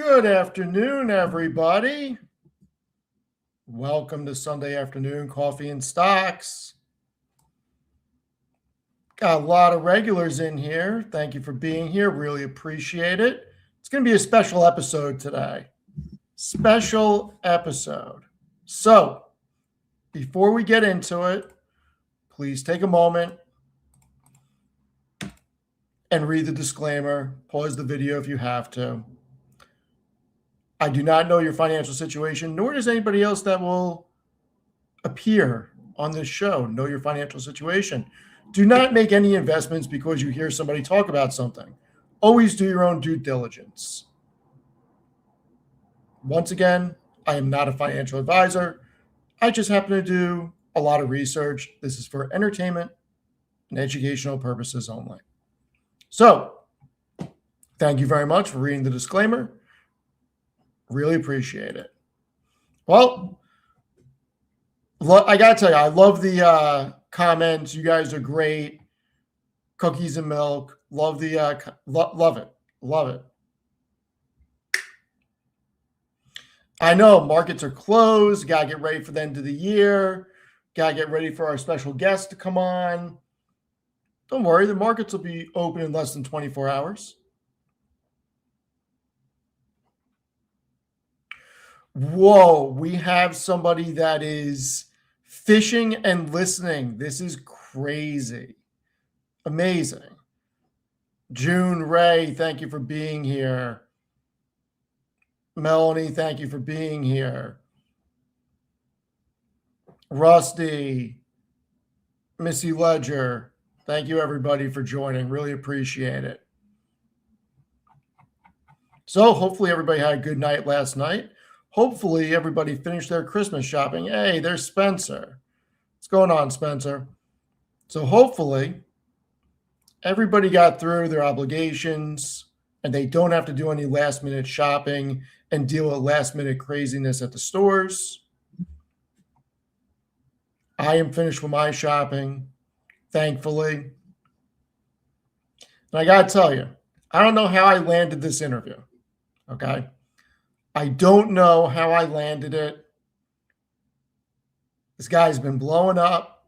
Good afternoon, everybody. Welcome to Sunday Afternoon Coffee and Stocks. Got a lot of regulars in here. Thank you for being here. Really appreciate it. It's going to be a special episode today. Special episode. So, before we get into it, please take a moment and read the disclaimer. Pause the video if you have to. I do not know your financial situation, nor does anybody else that will appear on this show know your financial situation. Do not make any investments because you hear somebody talk about something. Always do your own due diligence. Once again, I am not a financial advisor. I just happen to do a lot of research. This is for entertainment and educational purposes only. So, thank you very much for reading the disclaimer. Really appreciate it. Well, I got to tell you, I love the comments. You guys are great. Cookies and milk. Love the love it. Love it. I know markets are closed. Got to get ready for the end of the year. Got to get ready for our special guest to come on. Don't worry, the markets will be open in less than 24 hours. Whoa, we have somebody that is fishing and listening. This is crazy. Amazing. June Ray, thank you for being here. Melanie, thank you for being here. Rusty, Missy Ledger, thank you everybody for joining. Really appreciate it. So hopefully everybody had a good night last night. Hopefully everybody finished their Christmas shopping. Hey, there's Spencer. What's going on, Spencer? So hopefully everybody got through their obligations and they don't have to do any last minute shopping and deal with last minute craziness at the stores. I am finished with my shopping, thankfully. And I got to tell you, I don't know how I landed this interview, okay? I don't know how I landed it. This guy's been blowing up.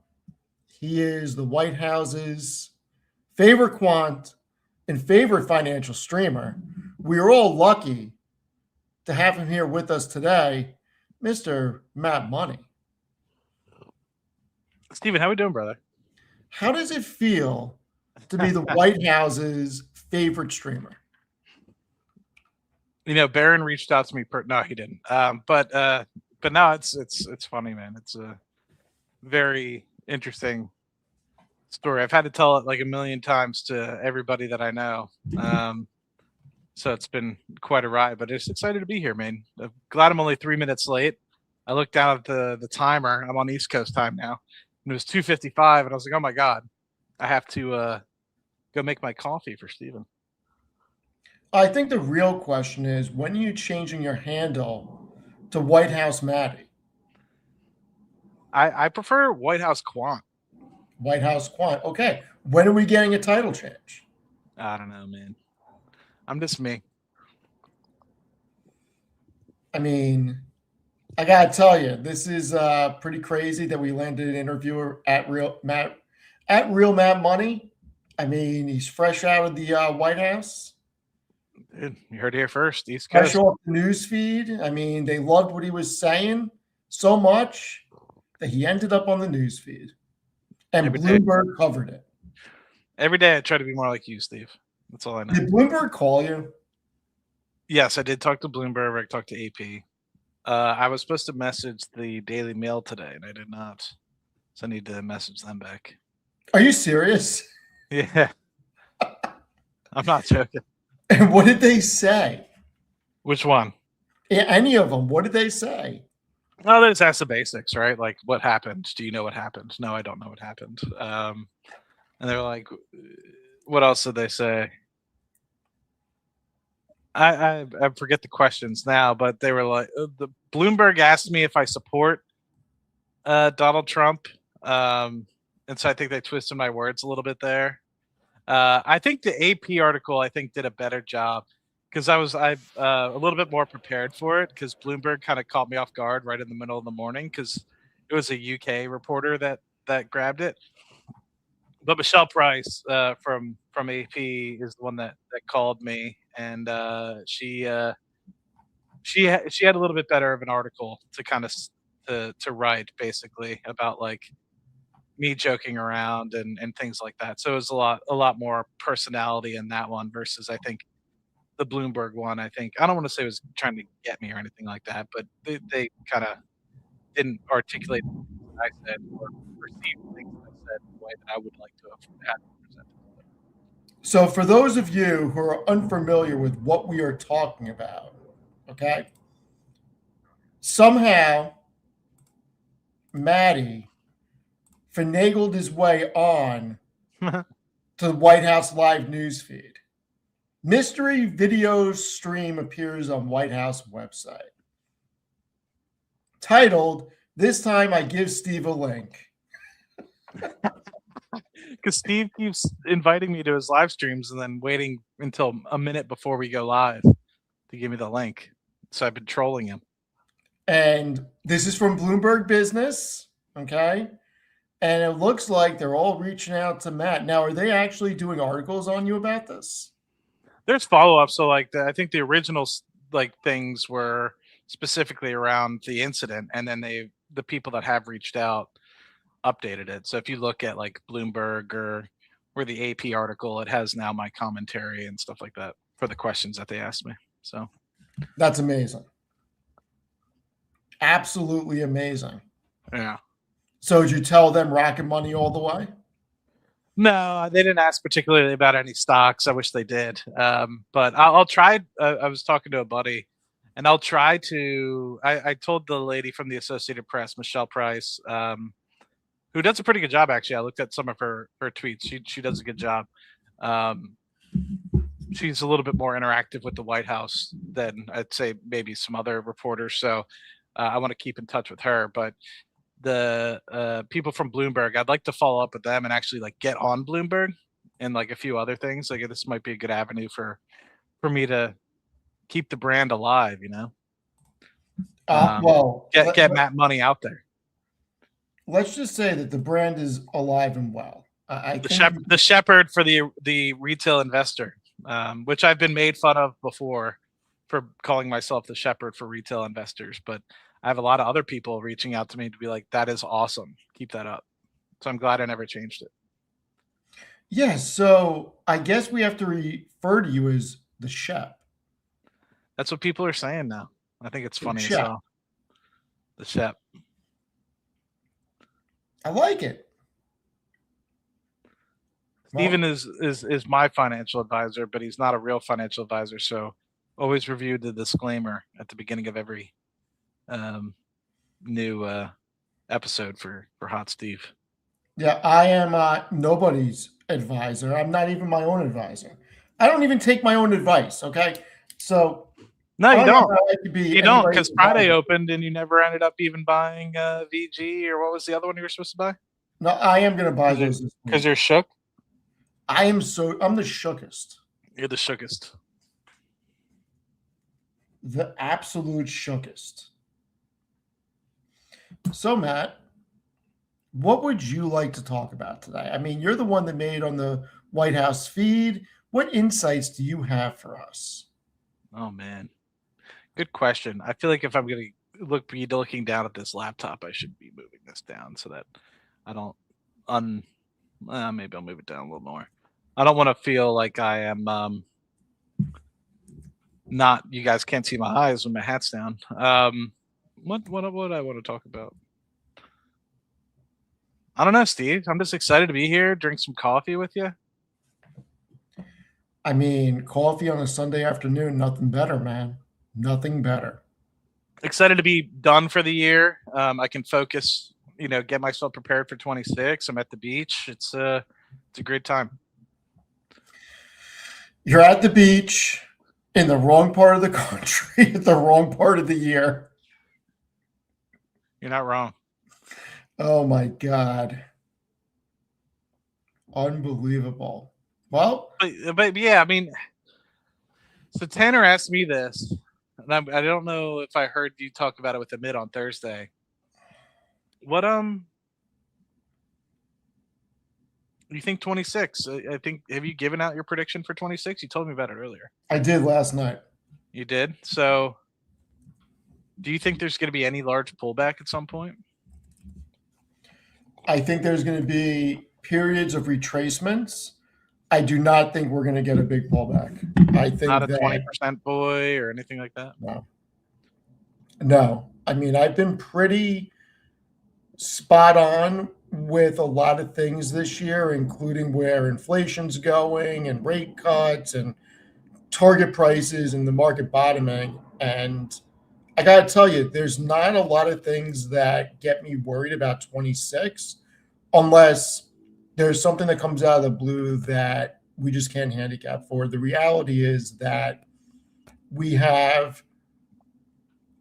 He is the White House's favorite quant and favorite financial streamer. We are all lucky to have him here with us today, Mr. Matt Money. Steven, how we doing, brother? How does it feel to be the White House's favorite streamer? You know, Barron reached out to me. No, he didn't. But no, it's funny, man. It's a very interesting story. I've had to tell it like a million times to everybody that I know. So it's been quite a ride, but it's excited to be here, man. I'm glad I'm only 3 minutes late. I looked down at the timer. I'm on East Coast time now, and it was 2:55, and I was like, oh my God, I have to go make my coffee for Steven. I think the real question is, when are you changing your handle to White House Matty? I prefer White House Quant. White House Quant. Okay. When are we getting a title change? I don't know, man. I'm just me. I mean, I got to tell you, this is pretty crazy that we landed an interviewer at RealMattMoney. I mean, he's fresh out of the White House. Dude, you heard it here first. East Coast. Fresh off the news feed. I mean, they loved what he was saying so much that he ended up on the news feed. And Bloomberg covered it. Every day I try to be more like you, Steve. That's all I know. Did Bloomberg call you? Yes, I did talk to Bloomberg. I talked to AP. I was supposed to message the Daily Mail today, and I did not. So I need to message them back. Are you serious? Yeah. I'm not joking. And what did they say? Which one? Yeah, any of them. What did they say? Well, they just asked the basics, right? Like, what happened? Do you know what happened? No, I don't know what happened. And they were like, what else did they say? I forget the questions now, but they were like, the Bloomberg asked me if I support Donald Trump. And so I think they twisted my words a little bit there. I think the AP article, did a better job. because I a little bit more prepared for it because Bloomberg kind of caught me off guard right in the middle of the morning because it was a UK reporter that grabbed it. But Michelle Price from AP is the one that called me, and she had a little bit better of an article to kind of to write basically about like me joking around and things like that. So it was a lot more personality in that one versus I think the Bloomberg one. I think I don't want to say it was trying to get me or anything like that, but they kind of didn't articulate what I said or perceive things that I said the way that I would like to have had them presented. So, for those of you who are unfamiliar with what we are talking about, okay, somehow Maddie finagled his way on to the White House live news feed. Mystery video stream appears on White House website. Titled, "This time I give Steve a link." Because Steve keeps inviting me to his live streams and then waiting until a minute before we go live to give me the link. So I've been trolling him. And this is from Bloomberg Business, okay? And it looks like they're all reaching out to Matt. Now, are they actually doing articles on you about this? There's follow up. So like I think the original like things were specifically around the incident, and then the people that have reached out updated it. So if you look at like Bloomberg or the AP article, it has now my commentary and stuff like that for the questions that they asked me. So that's amazing. Absolutely amazing. Yeah. So did you tell them Rocket Money all the way? No, they didn't ask particularly about any stocks. I wish they did. But I'll try. I was talking to a buddy, and I'll try to. I told the lady from the Associated Press, Michelle Price, who does a pretty good job actually. I looked at some of her tweets. She does a good job. She's a little bit more interactive with the White House than I'd say maybe some other reporters. So I want to keep in touch with her. But the people from Bloomberg, I'd like to follow up with them and actually like get on Bloomberg and like a few other things. Like this might be a good avenue for me to keep the brand alive. You know, well, get Matt Money out there. Let's just say that the brand is alive and well. The shepherd for the retail investor, which I've been made fun of before for calling myself the shepherd for retail investors, but I have a lot of other people reaching out to me to be like, that is awesome. Keep that up. So I'm glad I never changed it. Yeah. So I guess we have to refer to you as the Shep. That's what people are saying now. I think it's funny as hell. The Shep. I like it. Steven is my financial advisor, but he's not a real financial advisor. So always review the disclaimer at the beginning of every new episode for Hot Steve. Yeah, I am nobody's advisor. I'm not even my own advisor. I don't even take my own advice. Okay, so no, you don't. You don't, because Friday opened and you never ended up even buying VG, or what was the other one you were supposed to buy? No, I am going to buy those because you're shook. I'm the shookest. You're the shookest. The absolute shookest. So, Matt, what would you like to talk about today? I mean, you're the one that made it on the White House feed. What insights do you have for us? Oh, man. Good question. I feel like if I'm going to be looking down at this laptop, I should be moving this down so that I don't maybe I'll move it down a little more. I don't want to feel like I am not, you guys can't see my eyes when my hat's down. What I want to talk about? I don't know, Steve. I'm just excited to be here, drink some coffee with you. I mean, coffee on a Sunday afternoon, nothing better, man. Nothing better. Excited to be done for the year. I can focus, get myself prepared for 26. I'm at the beach. It's a great time. You're at the beach in the wrong part of the country at the wrong part of the year. You're not wrong. Oh my God. Unbelievable. Well, but yeah, I mean, So Tanner asked me this, and I don't know if I heard you talk about it with the mid on Thursday. What you think 26? I think, have you given out your prediction for 26? You told me about it earlier. I did last night. You did. So, do you think there's going to be any large pullback at some point? I think there's going to be periods of retracements. I do not think we're going to get a big pullback. I think Not a that 20% boy or anything like that. no. I mean, I've been pretty spot on with a lot of things this year, including where inflation's going and rate cuts and target prices and the market bottoming. And I got to tell you, there's not a lot of things that get me worried about 26 unless there's something that comes out of the blue that we just can't handicap for. The reality is that we have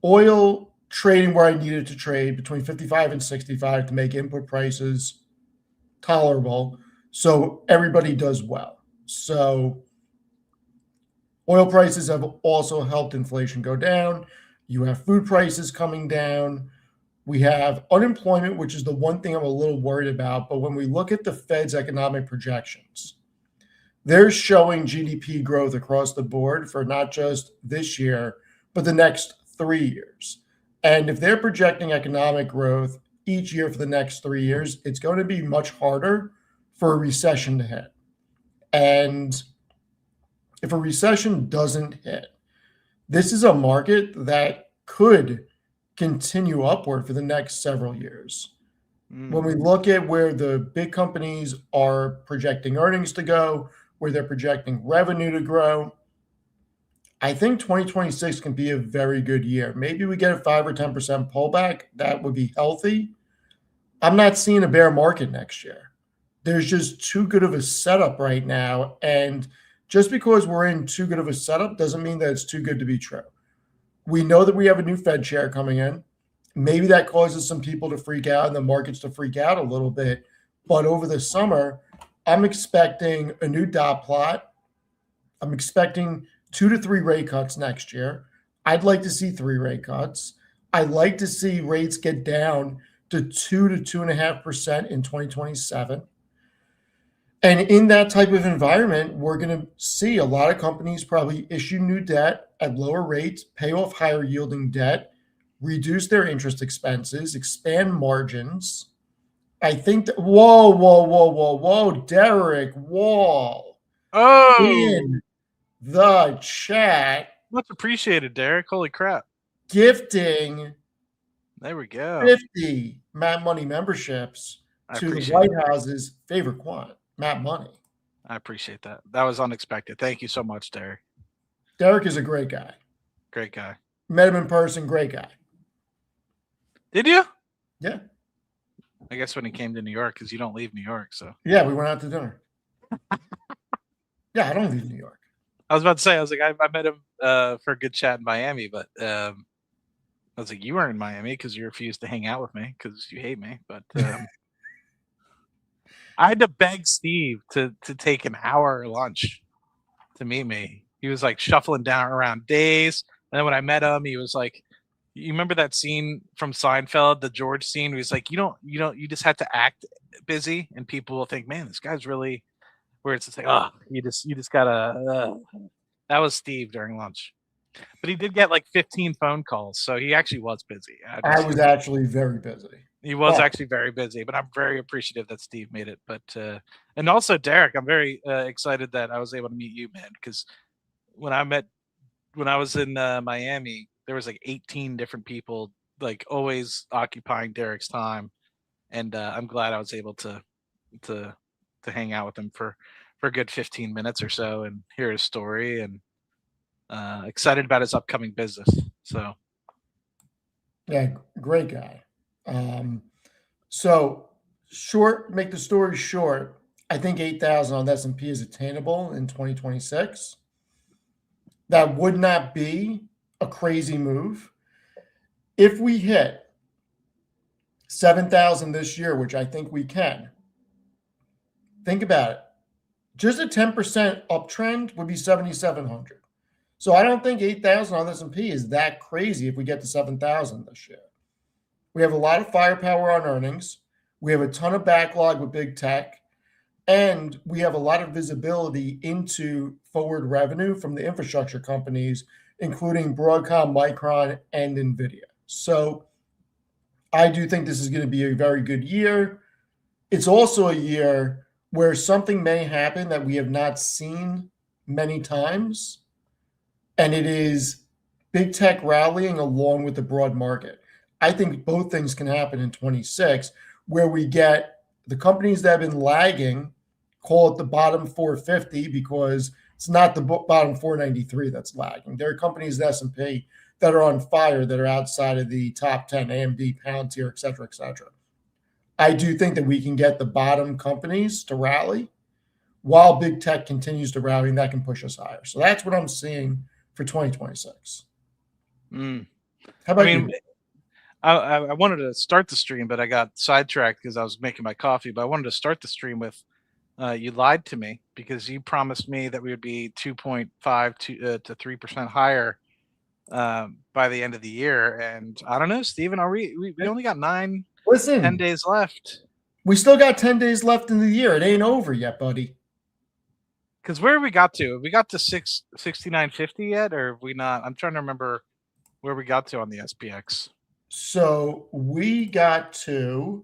oil trading where I needed to trade between 55 and 65 to make input prices tolerable so everybody does well. So oil prices have also helped inflation go down. You have food prices coming down. We have unemployment, which is the one thing I'm a little worried about. But when we look at the Fed's economic projections, they're showing GDP growth across the board for not just this year, but the next 3 years. And if they're projecting economic growth each year for the next 3 years, it's going to be much harder for a recession to hit. And if a recession doesn't hit, this is a market that could continue upward for the next several years. When we look at where the big companies are projecting earnings to go, where they're projecting revenue to grow, I think 2026 can be a very good year. Maybe we get a 5 or 10% pullback. That would be healthy. I'm not seeing a bear market next year. There's just too good of a setup right now. And just because we're in too good of a setup doesn't mean that it's too good to be true. We know that we have a new Fed chair coming in. Maybe that causes some people to freak out and the markets to freak out a little bit. But over the summer, I'm expecting a new dot plot. I'm expecting 2 to 3 rate cuts next year. I'd like to see 3 rate cuts. I'd like to see rates get down to 2 to 2.5% in 2027. And in that type of environment, we're going to see a lot of companies probably issue new debt at lower rates, pay off higher yielding debt, reduce their interest expenses, expand margins. I think that, whoa, Derek Wall in the chat. Much appreciated, Derek. Holy crap. Gifting there we go 50 Matt Money memberships to the White House's favorite quant, Matt Money. I appreciate that. That was unexpected. Thank you so much, Derek. Derek is a great guy. Great guy. Met him in person, great guy. Did you? Yeah. I guess when he came to New York, because you don't leave New York, so. Yeah, we went out to dinner. Yeah, I don't leave New York. I was about to say, I was like, I met him for a good chat in Miami, but I was like, you weren't in Miami because you refused to hang out with me because you hate me. But I had to beg Steve to take an hour lunch to meet me. He was like shuffling down around days. And then when I met him, he was like, you remember that scene from Seinfeld, the George scene? Where he's like, you just have to act busy and people will think, man, this guy's really, where it's like, oh, you just gotta, that was Steve during lunch. But he did get like 15 phone calls. So he actually was busy. I was actually very busy. He was actually very busy, but I'm very appreciative that Steve made it. But, and also Derek, I'm very excited that I was able to meet you, man, because when I was in Miami, there was like 18 different people, like always occupying Derek's time. And I'm glad I was able to hang out with him for a good 15 minutes or so and hear his story, and excited about his upcoming business. So yeah, great guy. So short, make the story short, I think 8,000 on S&P is attainable in 2026. That would not be a crazy move. If we hit 7,000 this year, which I think we can, think about it. Just a 10% uptrend would be 7,700. So I don't think 8,000 on S&P is that crazy if we get to 7,000 this year. We have a lot of firepower on earnings. We have a ton of backlog with big tech, and we have a lot of visibility into forward revenue from the infrastructure companies, including Broadcom, Micron, and NVIDIA. So I do think this is going to be a very good year. It's also a year where something may happen that we have not seen many times, and it is big tech rallying along with the broad market. I think both things can happen in 26, where we get the companies that have been lagging, call it the bottom 450, because it's not the bottom 493 that's lagging. There are companies in S&P that are on fire that are outside of the top 10, AMD, Palantir, et cetera, et cetera. I do think that we can get the bottom companies to rally while big tech continues to rally, and that can push us higher. So that's what I'm seeing for 2026. How about you? I wanted to start the stream, but I got sidetracked because I was making my coffee. But I wanted to start the stream with you lied to me because you promised me that we would be 2.5 to 3% higher by the end of the year. And I don't know, Steven, are we only got 10 days left. We still got 10 days left in the year. It ain't over yet, buddy. Because where have we got to? Have we got to 69.50 yet, or have we not? I'm trying to remember where we got to on the SPX. So we got to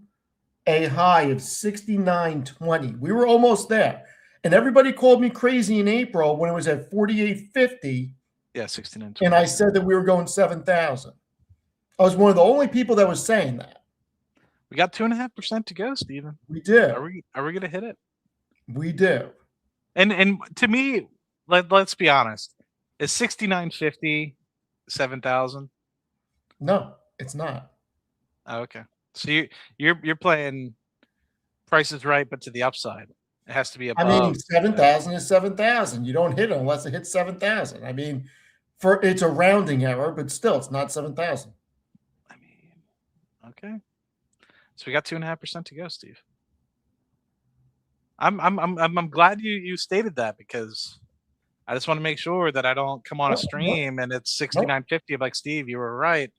a high of 69.20. We were almost there. And everybody called me crazy in April when it was at 48.50. Yeah, 69.20. And I said that we were going 7,000. I was one of the only people that was saying that. We got 2.5% to go, Steven. We did. Are we going to hit it? We do. And to me, let's be honest. Is 69.50 7,000? No, it's not. Oh, okay. So you're playing Price is Right, but to the upside. It has to be above. I mean, 7,000 is 7,000. You don't hit it unless it hits 7,000. I mean, it's a rounding error, but still, it's not 7,000. I mean, okay. So we got 2.5% to go, Steve. I'm glad you stated that because I just want to make sure that I don't come on a stream and it's 69.50. I'm like, Steve, you were right.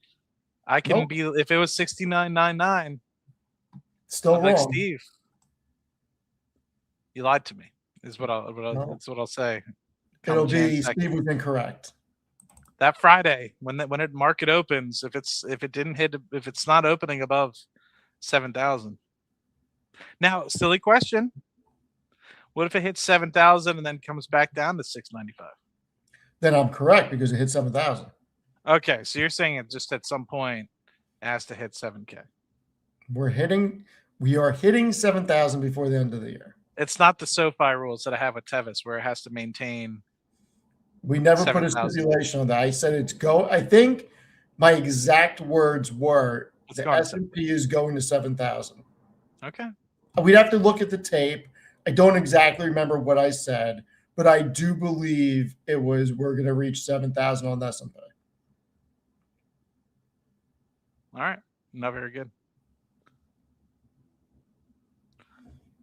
I can be if it was 69.99. Still wrong. Like, Steve, you lied to me. That's what I'll say. It'll be Steve was incorrect. That Friday when it market opens, if it's not opening above 7,000. Now, silly question. What if it hits 7,000 and then comes back down to 695? Then I'm correct because it hit 7,000. Okay, so you're saying it just at some point it has to hit 7K. We are hitting 7,000 before the end of the year. It's not the SoFi rules that I have with Tevis where it has to maintain. We never 7, put a stipulation on that. I said I think my exact words were the S&P is going to 7,000. Okay. We'd have to look at the tape. I don't exactly remember what I said, but I do believe it was we're going to reach 7,000 on the S&P. All right. Not very good.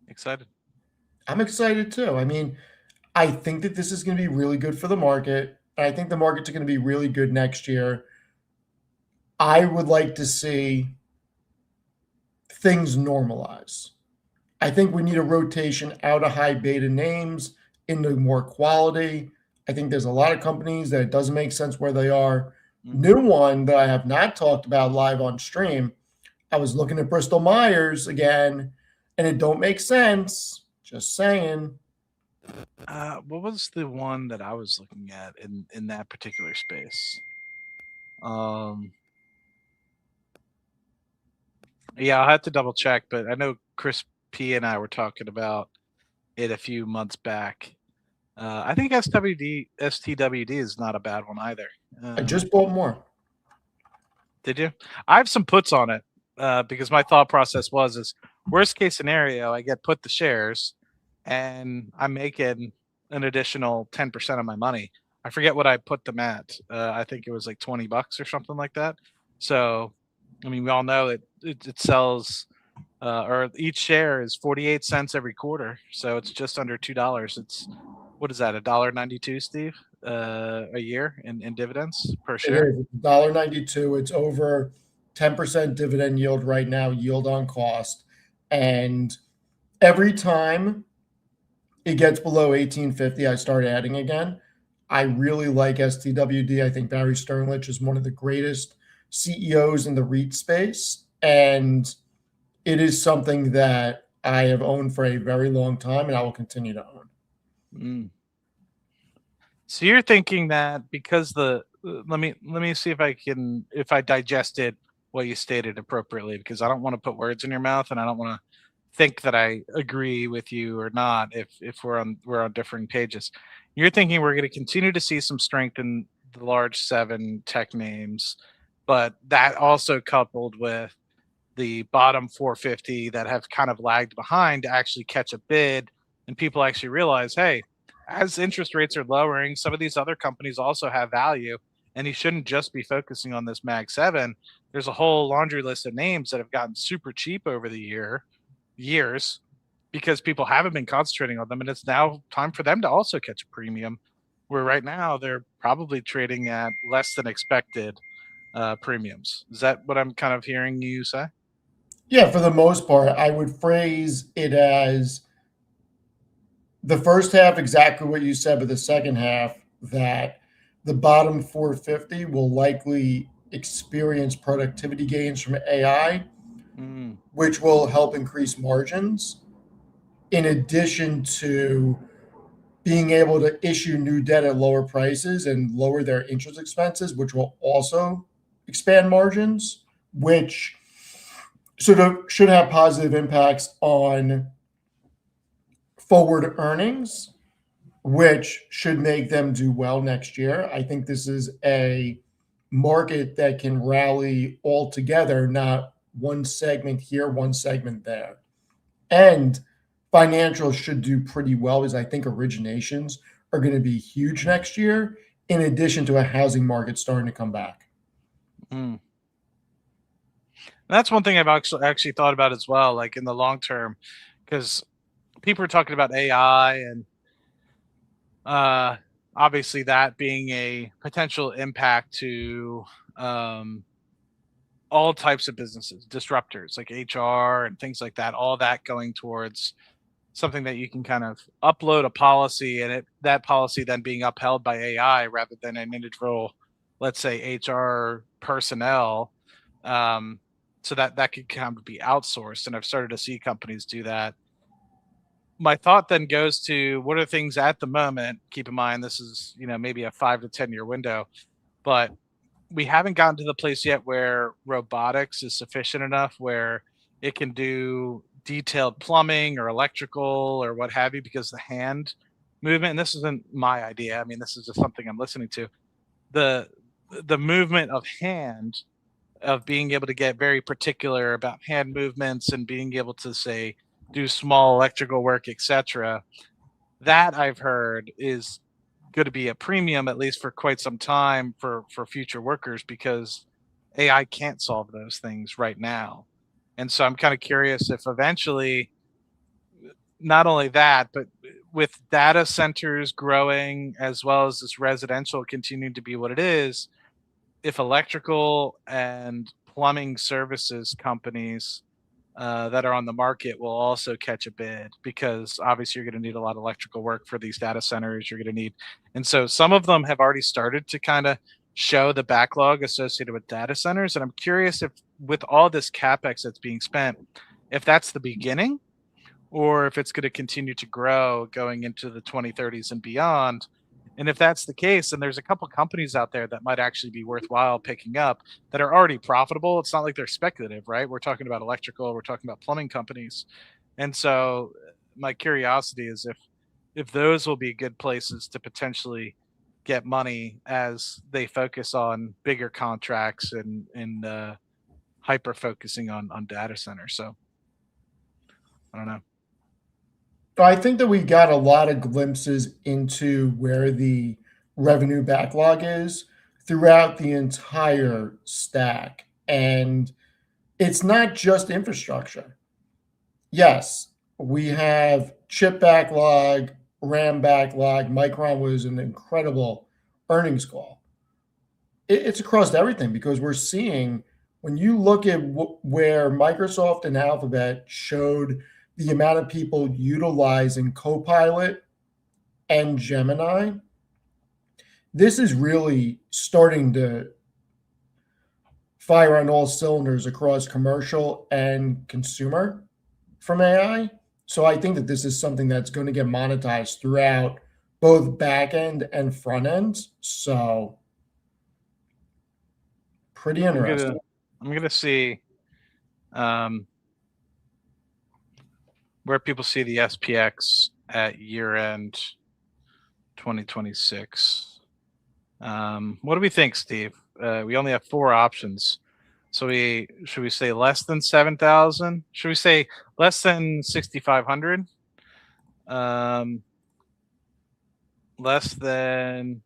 Excited. I'm excited too. I mean, I think that this is going to be really good for the market. I think the markets are going to be really good next year. I would like to see things normalize. I think we need a rotation out of high beta names into more quality. I think there's a lot of companies that it doesn't make sense where they are. Mm-hmm. New one that I have not talked about live on stream. I was looking at Bristol Myers again, and it don't make sense. Just saying. What was the one that I was looking at in that particular space? Yeah, I'll have to double check, but I know Chris P and I were talking about it a few months back. I think STWD is not a bad one either. I just bought more. Did you? I have some puts on it because my thought process is worst case scenario, I get put the shares and I'm making an additional 10% of my money. I forget what I put them at. I think it was like $20 or something like that. So, I mean, we all know it sells or each share is 48 cents every quarter. So it's just under $2. It's, what is that, $1.92, Steve? a year in dividends per It share. is. It's $1.92. It's over 10% dividend yield right now, yield on cost. And every time it gets below 1850, I start adding again. I really like STWD. I think Barry Sternlich is one of the greatest CEOs in the REIT space. And it is something that I have owned for a very long time and I will continue to own. Mm. So you're thinking that because let me see if I digested what you stated appropriately, because I don't want to put words in your mouth and I don't want to think that I agree with you or not if we're on different pages. You're thinking we're going to continue to see some strength in the large seven tech names, but that also coupled with the bottom 450 that have kind of lagged behind to actually catch a bid, and people actually realize, hey, as interest rates are lowering, some of these other companies also have value, and you shouldn't just be focusing on this mag 7. There's a whole laundry list of names that have gotten super cheap over the years because people haven't been concentrating on them, and it's now time for them to also catch a premium, where right now they're probably trading at less than expected premiums. Is that what I'm kind of hearing you say? Yeah, for the most part, I would phrase it as the first half, exactly what you said, but the second half, that the bottom 450 will likely experience productivity gains from AI, Mm. which will help increase margins, in addition to being able to issue new debt at lower prices and lower their interest expenses, which will also expand margins, which should have positive impacts on forward earnings, which should make them do well next year. I think this is a market that can rally all together, not one segment here, one segment there. And financials should do pretty well because I think originations are going to be huge next year, in addition to a housing market starting to come back. Mm. That's one thing I've actually thought about as well, like in the long term, because people are talking about AI and uh, obviously that being a potential impact to um, all types of businesses, disruptors like HR and things like that. All that going towards something that you can kind of upload a policy, and that policy then being upheld by AI rather than an individual, let's say HR personnel. Um, so that could kind of be outsourced, and I've started to see companies do that. My thought then goes to what are things at the moment. Keep in mind this is maybe a 5 to 10 year window, but we haven't gotten to the place yet where robotics is sufficient enough where it can do detailed plumbing or electrical or what have you, because the hand movement, and this isn't my idea, I mean this is just something I'm listening to, the the movement of hand, of being able to get very particular about hand movements and being able to say do small electrical work, etc., that I've heard is going to be a premium at least for quite some time for future workers, because AI can't solve those things right now. And so I'm kind of curious if eventually, not only that, but with data centers growing as well as this residential continuing to be what it is, if electrical and plumbing services companies that are on the market will also catch a bid, because obviously you're going to need a lot of electrical work for these data centers. You're going to need, and so some of them have already started to kind of show the backlog associated with data centers. And I'm curious if, with all this capex that's being spent, if that's the beginning or if it's going to continue to grow going into the 2030s and beyond. And if that's the case, then there's a couple companies out there that might actually be worthwhile picking up that are already profitable. It's not like they're speculative, right? We're talking about electrical, we're talking about plumbing companies. And so my curiosity is if those will be good places to potentially get money as they focus on bigger contracts and hyper focusing on data centers. So I don't know. I think that we got a lot of glimpses into where the revenue backlog is throughout the entire stack. And it's not just infrastructure. Yes, we have chip backlog, RAM backlog. Micron was an incredible earnings call. It's across everything because we're seeing when you look at where Microsoft and Alphabet showed the amount of people utilizing Copilot and Gemini, this is really starting to fire on all cylinders across commercial and consumer from AI. So I think that this is something that's going to get monetized throughout both back end and front end. So pretty interesting. I'm gonna see where people see the SPX at year end 2026. What do we think, Steve? We only have 4 options. So should we say less than 7,000? Should we say less than 6,500? Less than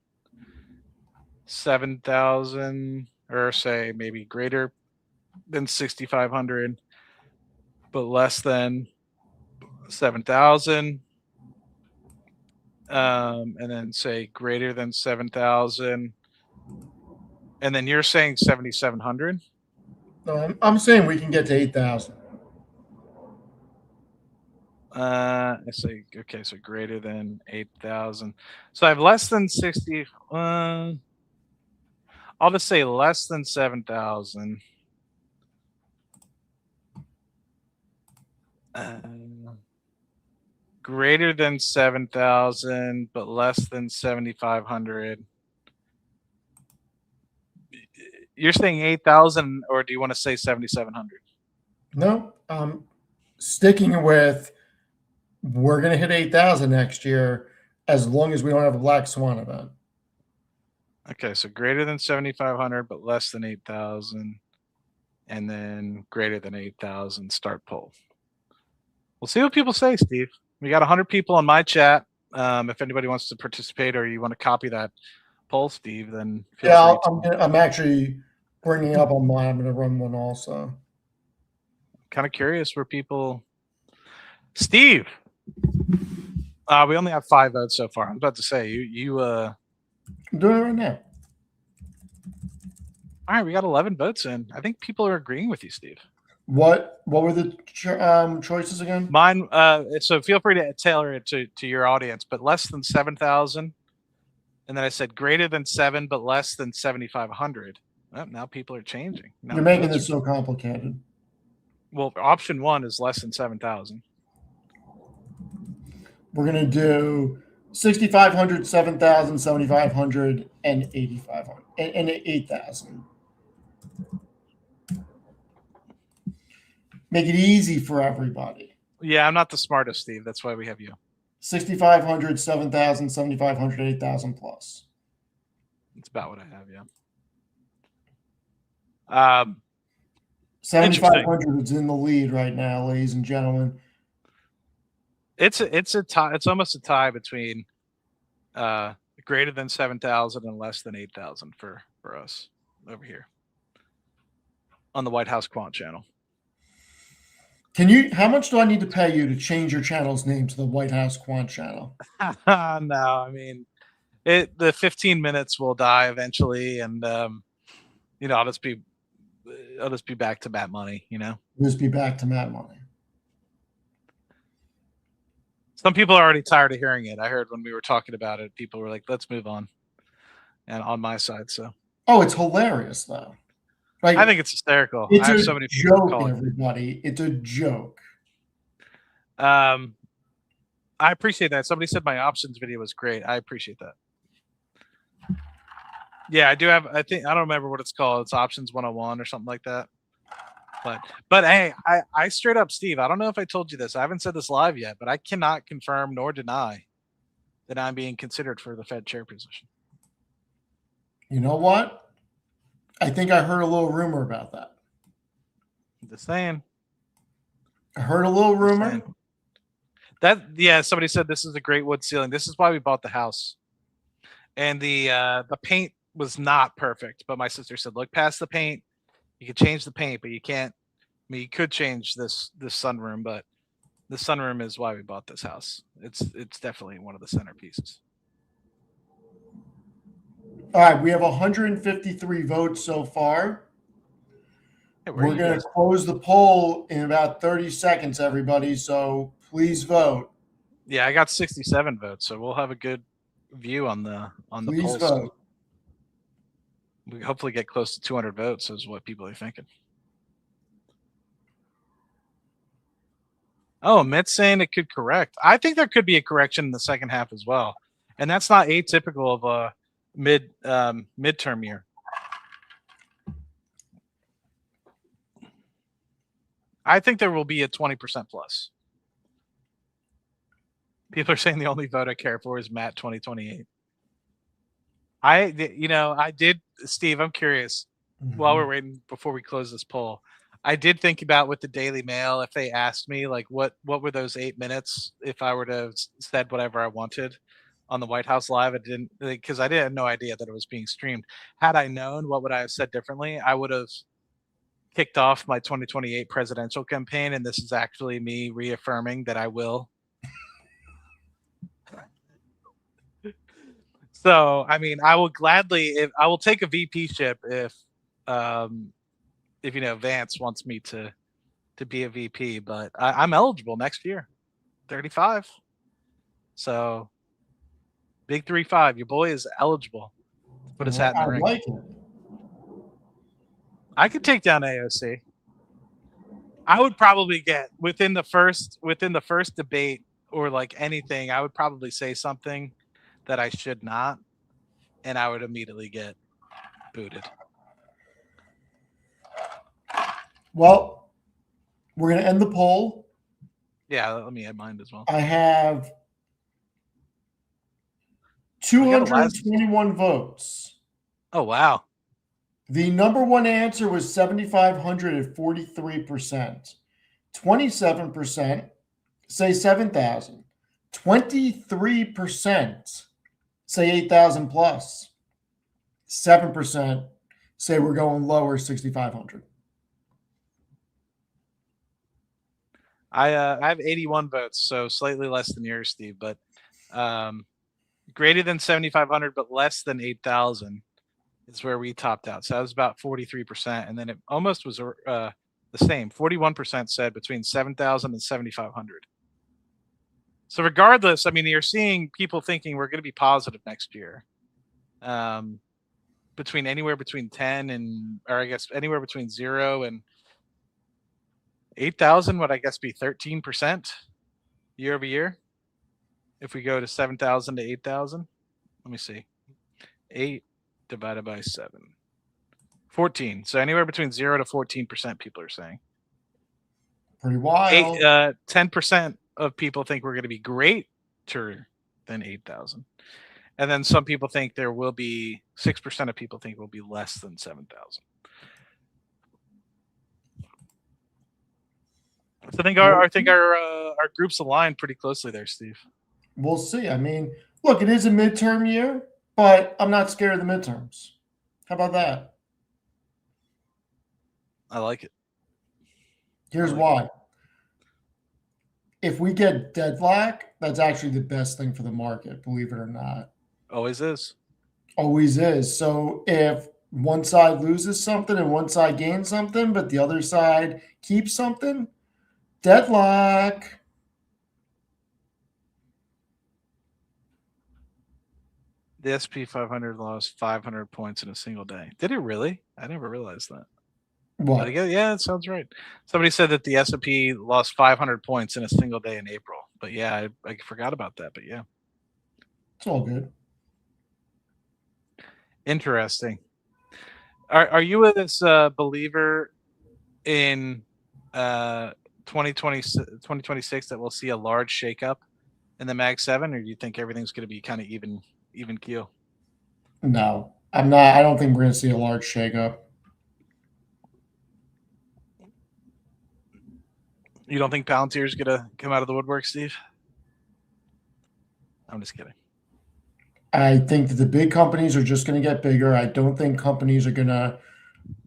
7,000, or say maybe greater than 6,500, but less than 7,000. And then say greater than 7,000. And then you're saying 7,700? No, I'm saying we can get to 8,000. I say, okay, so greater than 8,000. So I have less than 60. I'll just say less than 7,000. Greater than 7,000, but less than 7,500. You're saying 8,000, or do you want to say 7,700? No, sticking with we're going to hit 8,000 next year as long as we don't have a black swan event. Okay, so greater than 7,500, but less than 8,000, and then greater than 8,000 start poll. We'll see what people say, Steve. We got 100 people on my chat. If anybody wants to participate or you want to copy that poll, Steve, then feel free to. I'm actually bringing up on mine. I'm going to run one also. Kind of curious where people. Steve, we only have 5 votes so far. I'm about to say you. I'm doing it right now. All right, we got 11 votes in. I think people are agreeing with you, Steve. What were the choices again? Mine. So feel free to tailor it to your audience, but less than 7,000, and then I said greater than 7, but less than 7,500. Well, now people are changing. Now You're making this so complicated. Well, option 1 is less than 7,000. We're going to do 6,500, 7,000, 7,500, and 8,500, and 8,000. Make it easy for everybody. Yeah, I'm not the smartest, Steve. That's why we have you. 6,500, 7,000, 7,500, 8,000 plus. That's about what I have, yeah. 7,500 is in the lead right now, ladies and gentlemen. It's a tie. It's almost a tie between greater than 7,000 and less than 8,000 for us over here on the White House Quant channel. How much do I need to pay you to change your channel's name to the White House Quant channel? No, I mean, the 15 minutes will die eventually, and I'll just be back to Matt Money. Just be back to Matt Money. Some people are already tired of hearing it. I heard when we were talking about it, people were like, "Let's move on." And on my side, so. Oh, it's hilarious though. Like, I think it's hysterical. It's I have a so many people joke, everybody. It's a joke. I appreciate that. Somebody said my options video was great. I appreciate that. Yeah, I do have. I don't remember what it's called. It's Options 101 or something like that. But hey, I straight up, Steve, I don't know if I told you this. I haven't said this live yet, but I cannot confirm nor deny that I'm being considered for the Fed chair position. You know what? I think I heard a little rumor about that. Just saying. I heard a little rumor. Somebody said this is a great wood ceiling. This is why we bought the house. And the paint was not perfect, but my sister said, look past the paint. You could change the paint, but you can't. I mean, you could change this sunroom, but the sunroom is why we bought this house. It's definitely one of the centerpieces. All right, we have 153 votes so far. Hey, where are We're you going guys? to close the poll in about 30 seconds, everybody. So please vote. Yeah, I got 67 votes, so we'll have a good view on the Please polls. vote. We hopefully get close to 200 votes, is what people are thinking. Oh, Mitt's saying it could correct. I think there could be a correction in the second half as well, and that's not atypical of a midterm year. I think there will be a 20% plus. People are saying the only vote I care for is Matt 2028. I did, Steve. I'm curious. While we're waiting before we close this poll, I did think about with the Daily Mail if they asked me like what were those 8 minutes if I were to have said whatever I wanted on the White House Live. I didn't, because I had no idea that it was being streamed. Had I known, what would I have said differently? I would have kicked off my 2028 presidential campaign, and this is actually me reaffirming that I will. So, I mean, I will gladly, if I will take a VP ship if Vance wants me to be a VP, but I'm eligible next year, 35. So big 3-5. Your boy is eligible to put his hat in the ring. Like it. I could take down AOC. I would probably get within the first debate or like anything, I would probably say something that I should not, and I would immediately get booted. Well, we're going to end the poll. Yeah, let me add mine as well. I have 221 votes. Oh, wow. The number one answer was 7,500 at 43%. 27% say 7,000. 23% say 8,000 plus. 7% say we're going lower, 6,500. I have 81 votes, so slightly less than yours, Steve, but greater than 7,500, but less than 8,000 is where we topped out. So that was about 43%, and then it almost was the same. 41% said between 7,000 and 7,500. So regardless, I mean, you're seeing people thinking we're going to be positive next year. Anywhere between 10 and, or I guess anywhere between 0 and 8,000 would I guess be 13% year over year. If we go to 7,000 to 8,000, let me see, 8 divided by 7, 14. So anywhere between 0 to 14% people are saying. Pretty wild. 10% of people think we're going to be greater than 8,000. And then some people think there will be 6% of people think will be less than 7,000. So I think our groups align pretty closely there, Steve. We'll see. I mean, look, it is a midterm year, but I'm not scared of the midterms. How about that? I like it. Here's why. If we get deadlock, that's actually the best thing for the market, believe it or not. Always is. Always is. So if one side loses something and one side gains something, but the other side keeps something, deadlock. The SP 500 lost 500 points in a single day. Did it really? I never realized that. What? But yeah, it sounds right. Somebody said that the S&P lost 500 points in a single day in April. But yeah, I forgot about that. But yeah, it's all good. Interesting. Are you a believer in 2026 that we'll see a large shakeup in the Mag 7, or do you think everything's going to be kind of even keel? No, I'm not. I don't think we're going to see a large shakeup. You don't think Palantir is going to come out of the woodwork, Steve? I'm just kidding. I think that the big companies are just going to get bigger. I don't think companies are going to.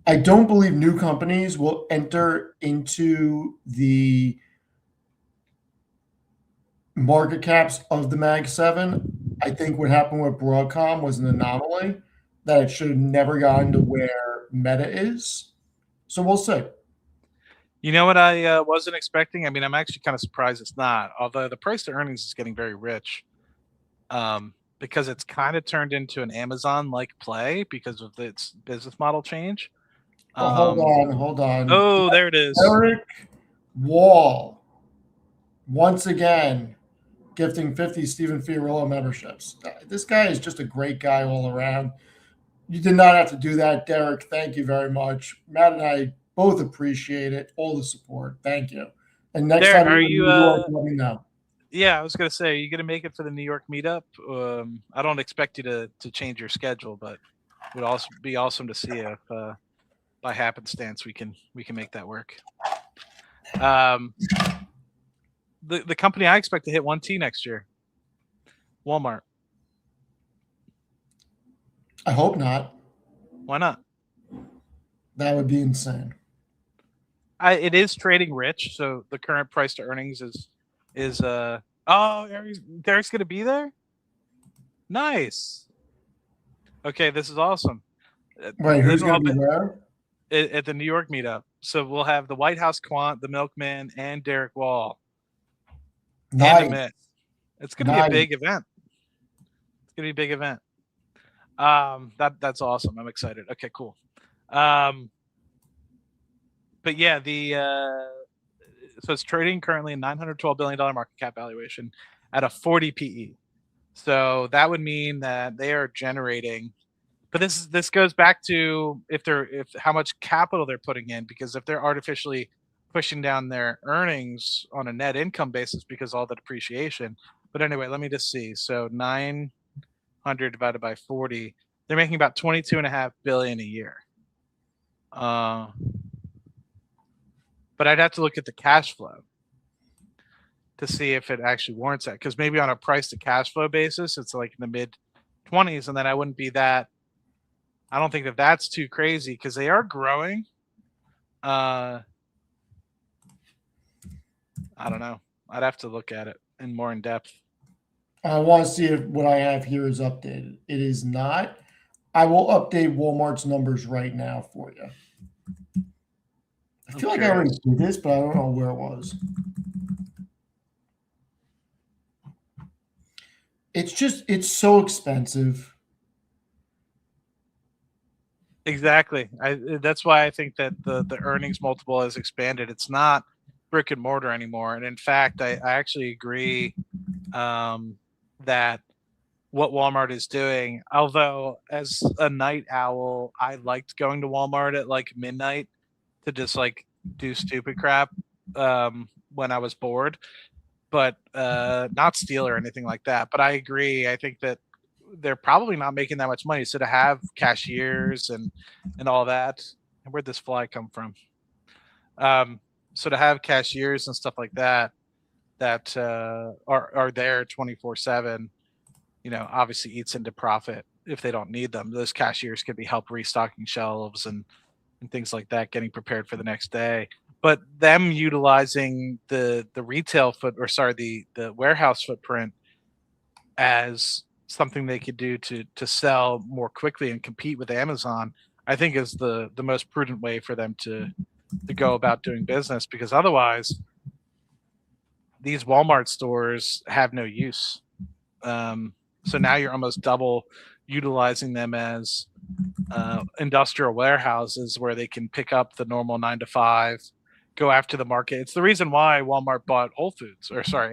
I don't believe new companies will enter into the market caps of the Mag 7. I think what happened with Broadcom was an anomaly. that it should have never gotten to where Meta is. So we'll see. You know what I wasn't expecting? I mean, I'm actually kind of surprised it's not, although the price to earnings is getting very rich, because it's kind of turned into an Amazon-like play because of its business model change. But hold on. Oh, there it is. Eric Wall, once again, gifting 50 Stephen Fiorillo memberships. This guy is just a great guy all around. You did not have to do that, Derek. Thank you very much. Matt and I both appreciate it. All the support. Thank you. And next Derek, time are you're in you? New York, let me know. Yeah, I was gonna say, are you gonna make it for the New York meetup? I don't expect you to change your schedule, but it would also be awesome to see if by happenstance we can make that work. The company I expect to hit 1T next year, Walmart. I hope not. Why not? That would be insane. It is trading rich, so the current price to earnings is oh, Derek's gonna be there. Nice. Okay, this is awesome. Wait, who's It'll all going to be there? at the New York meetup. So we'll have the White House Quant, the Milkman, and Derek Wall. And Nice. Amit. It's gonna be a big event. It's gonna be a big event. That's awesome. I'm excited. Okay, cool. But yeah, so it's trading currently a $912 billion market cap valuation at a 40 PE. So that would mean that they are generating, but this goes back to if how much capital they're putting in, because if they're artificially pushing down their earnings on a net income basis because all the depreciation. But anyway, let me just see. So 900 divided by 40, they're making about 22.5 billion a year. But I'd have to look at the cash flow to see if it actually warrants that. Because maybe on a price to cash flow basis, it's like in the mid 20s, and then I wouldn't be that. I don't think that that's too crazy because they are growing. I don't know. I'd have to look at it in more in depth. I want to see if what I have here is updated. It is not. I will update Walmart's numbers right now for you. I feel like I already did this, but I don't know where it was. It's so expensive. Exactly. That's why I think that the earnings multiple has expanded. It's not brick and mortar anymore. And in fact, I actually agree that what Walmart is doing, although as a night owl, I liked going to Walmart at like midnight to just like do stupid crap when I was bored, but not steal or anything like that. But I agree. I think that they're probably not making that much money. So to have cashiers and all that, where'd this fly come from? So to have cashiers and stuff like that are there 24/7, obviously eats into profit if they don't need them. Those cashiers could be help restocking shelves and things like that, getting prepared for the next day. But them utilizing the retail the warehouse footprint as something they could do to sell more quickly and compete with Amazon, I think is the most prudent way for them to go about doing business, because otherwise these Walmart stores have no use. So now you're almost double utilizing them as industrial warehouses where they can pick up the normal 9 to 5, go after the market. It's the reason why Walmart bought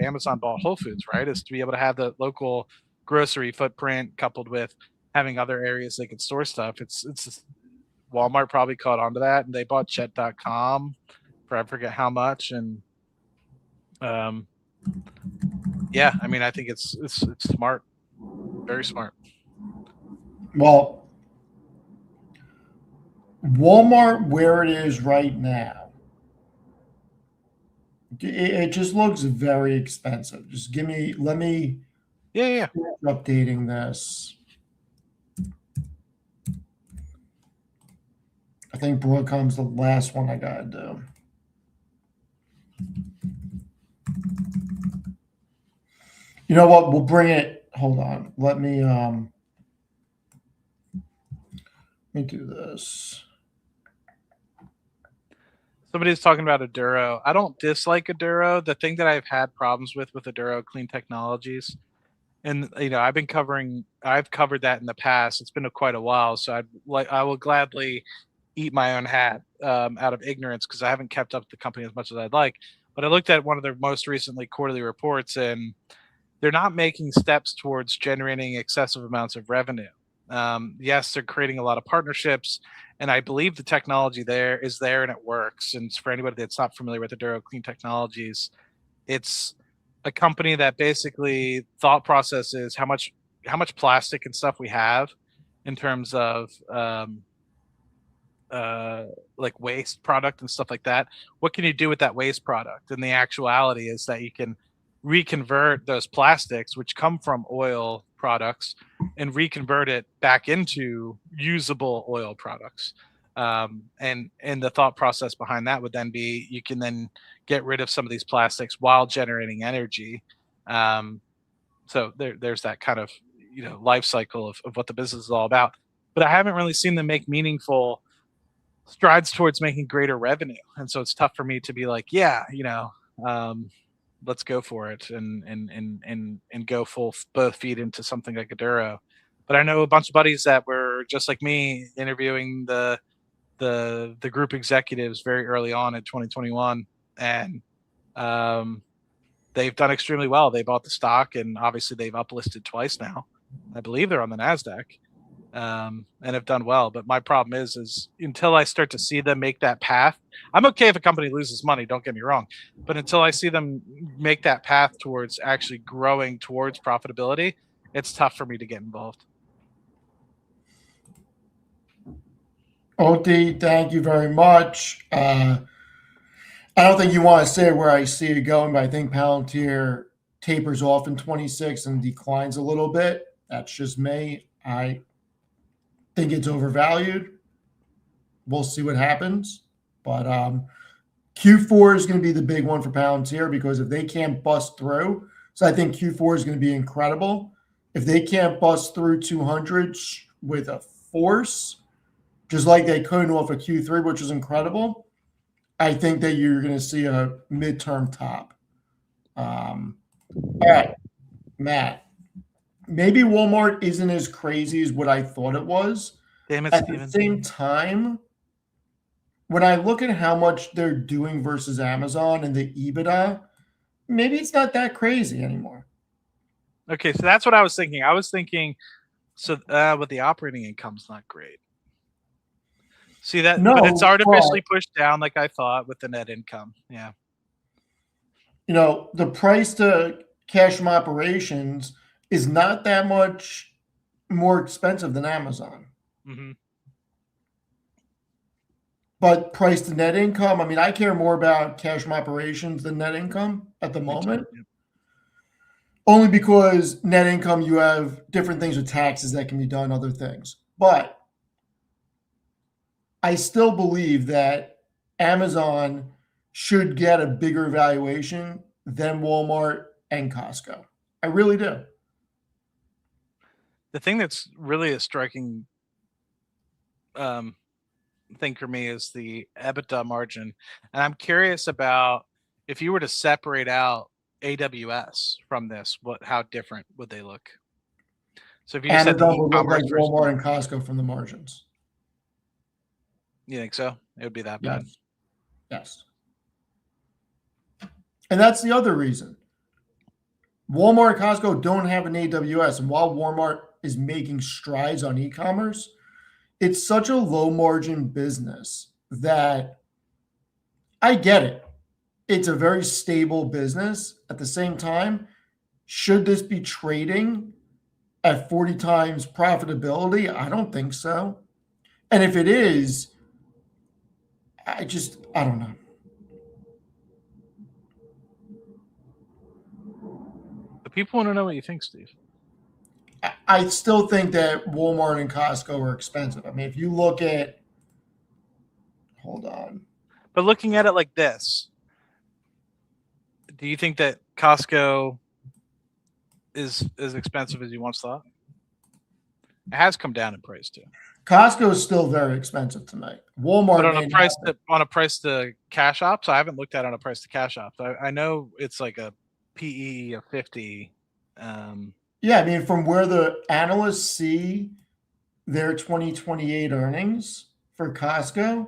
Amazon bought Whole Foods, right? Is to be able to have the local grocery footprint coupled with having other areas they can store stuff. It's Walmart probably caught onto that, and they bought Jet.com for I forget how much. And yeah, I mean, I think it's smart, very smart. Well, Walmart, where it is right now, it just looks very expensive. Just let me Yeah. updating this. I think Broadcom's the last one I gotta do. You know what? We'll bring it. Hold on. Let me me do this. Somebody's talking about Aduro. I don't dislike Aduro. The thing that I've had problems with Aduro Clean Technologies, and I've covered that in the past. It's been quite a while, so I will gladly eat my own hat out of ignorance because I haven't kept up with the company as much as I'd like. But I looked at one of their most recently quarterly reports, and they're not making steps towards generating excessive amounts of revenue. Yes, they're creating a lot of partnerships, and I believe the technology there and it works. And for anybody that's not familiar with Aduro Clean Technologies, it's a company that basically thought process is how much plastic and stuff we have in terms of like waste product and stuff like that. What can you do with that waste product? And the actuality is that you can reconvert those plastics, which come from oil products, and reconvert it back into usable oil products. And the thought process behind that would then be you can then get rid of some of these plastics while generating energy. So there's that kind of life cycle of what the business is all about. But I haven't really seen them make meaningful strides towards making greater revenue, and so it's tough for me to be like, yeah, let's go for it and go full both feet into something like Aduro. But I know a bunch of buddies that were just like me interviewing the group executives very early on in 2021, and they've done extremely well. They bought the stock, and obviously they've uplisted twice now. I believe they're on the Nasdaq, and have done well. But my problem is until I start to see them make that path, I'm okay if a company loses money, don't get me wrong, but until I see them make that path towards actually growing towards profitability, it's tough for me to get involved. OD, thank you very much. I don't think you want to say where I see it going, but I think Palantir tapers off in 26 and declines a little bit. That's just me. I think it's overvalued. We'll see what happens. But Q4 is going to be the big one for Palantir because if they can't bust through, so I think Q4 is going to be incredible. If they can't bust through 200 with a force, just like they couldn't off of Q3, which was incredible, I think that you're going to see a midterm top. All right, Matt. Maybe Walmart isn't as crazy as what I thought it was. Damn it, At Steven. the same time, when I look at how much they're doing versus Amazon and the EBITDA, maybe it's not that crazy anymore. Okay, so that's what I was thinking. I was thinking, but the operating income's not great. See that? No, but it's artificially pushed down, like I thought, with the net income. Yeah. The price to cash from operations is not that much more expensive than Amazon. Mm-hmm. But price to net income, I mean, I care more about cash from operations than net income at the moment. Yeah. Only because net income, you have different things with taxes that can be done, other things. But I still believe that Amazon should get a bigger valuation than Walmart and Costco. I really do. The thing that's really a striking thing for me is the EBITDA margin. And I'm curious about if you were to separate out AWS from this, how different would they look? So if you just Amazon had the would look like e-commerce Walmart and Costco from the margins. You think so? It would be that bad? Yes. And that's the other reason. Walmart and Costco don't have an AWS. And while Walmart is making strides on e-commerce, it's such a low margin business that I get it. It's a very stable business. At the same time, should this be trading at 40 times profitability? I don't think so. And if it is, I don't know. The people want to know what you think, Steve. I still think that Walmart and Costco are expensive. I mean, if you look at, hold on. But looking at it like this, do you think that Costco is as expensive as you once thought? It has come down in price too. Costco is still very expensive to me. Walmart, But on a price to cash ops, I haven't looked at it on a price to cash ops. I know it's like a PE of 50. Yeah, I mean, from where the analysts see their 2028 earnings for Costco,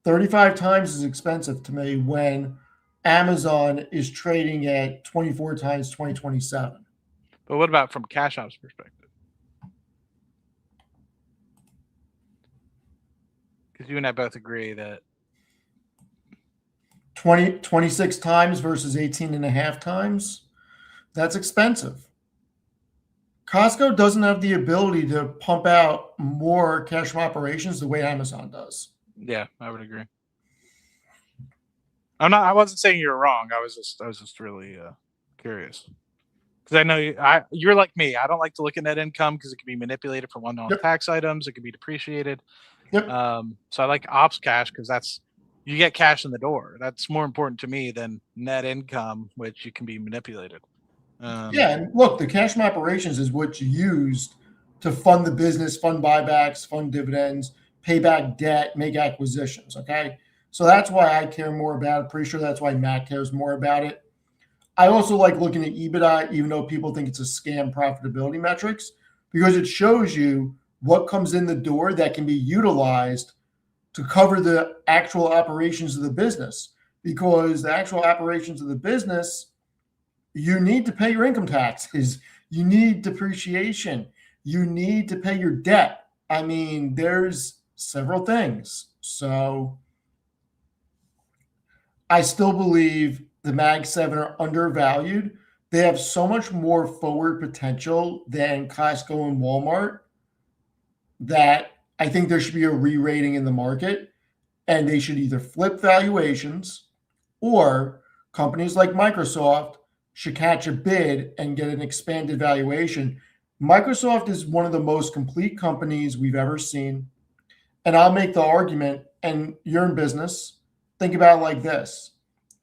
35 times is expensive to me when Amazon is trading at 24 times 2027. But what about from cash ops perspective? Because you and I both agree that 26 times versus 18 and a half times, that's expensive. Costco doesn't have the ability to pump out more cash from operations the way Amazon does. yeah, I would agree. I wasn't saying you're wrong. I was just really curious. Because I know you're like me. I don't like to look at net income because it can be manipulated for one-off tax items. It can be depreciated. Yep. So I like ops cash because you get cash in the door. That's more important to me than net income, which you can be manipulated. Yeah, and look, the cash from operations is what's used to fund the business, fund buybacks, fund dividends, pay back debt, make acquisitions. Okay, so that's why I care more about it. Pretty sure that's why Matt cares more about it. I also like looking at EBITDA, even though people think it's a scam profitability metrics, because it shows you what comes in the door that can be utilized to cover the actual operations of the business. Because the actual operations of the business, you need to pay your income taxes, you need depreciation, you need to pay your debt. I mean, there's several things. So I still believe the Mag 7 are undervalued. They have so much more forward potential than Costco and Walmart that I think there should be a re-rating in the market, and they should either flip valuations or companies like Microsoft should catch a bid and get an expanded valuation. Microsoft is one of the most complete companies we've ever seen. And I'll make the argument, and you're in business, think about it like this.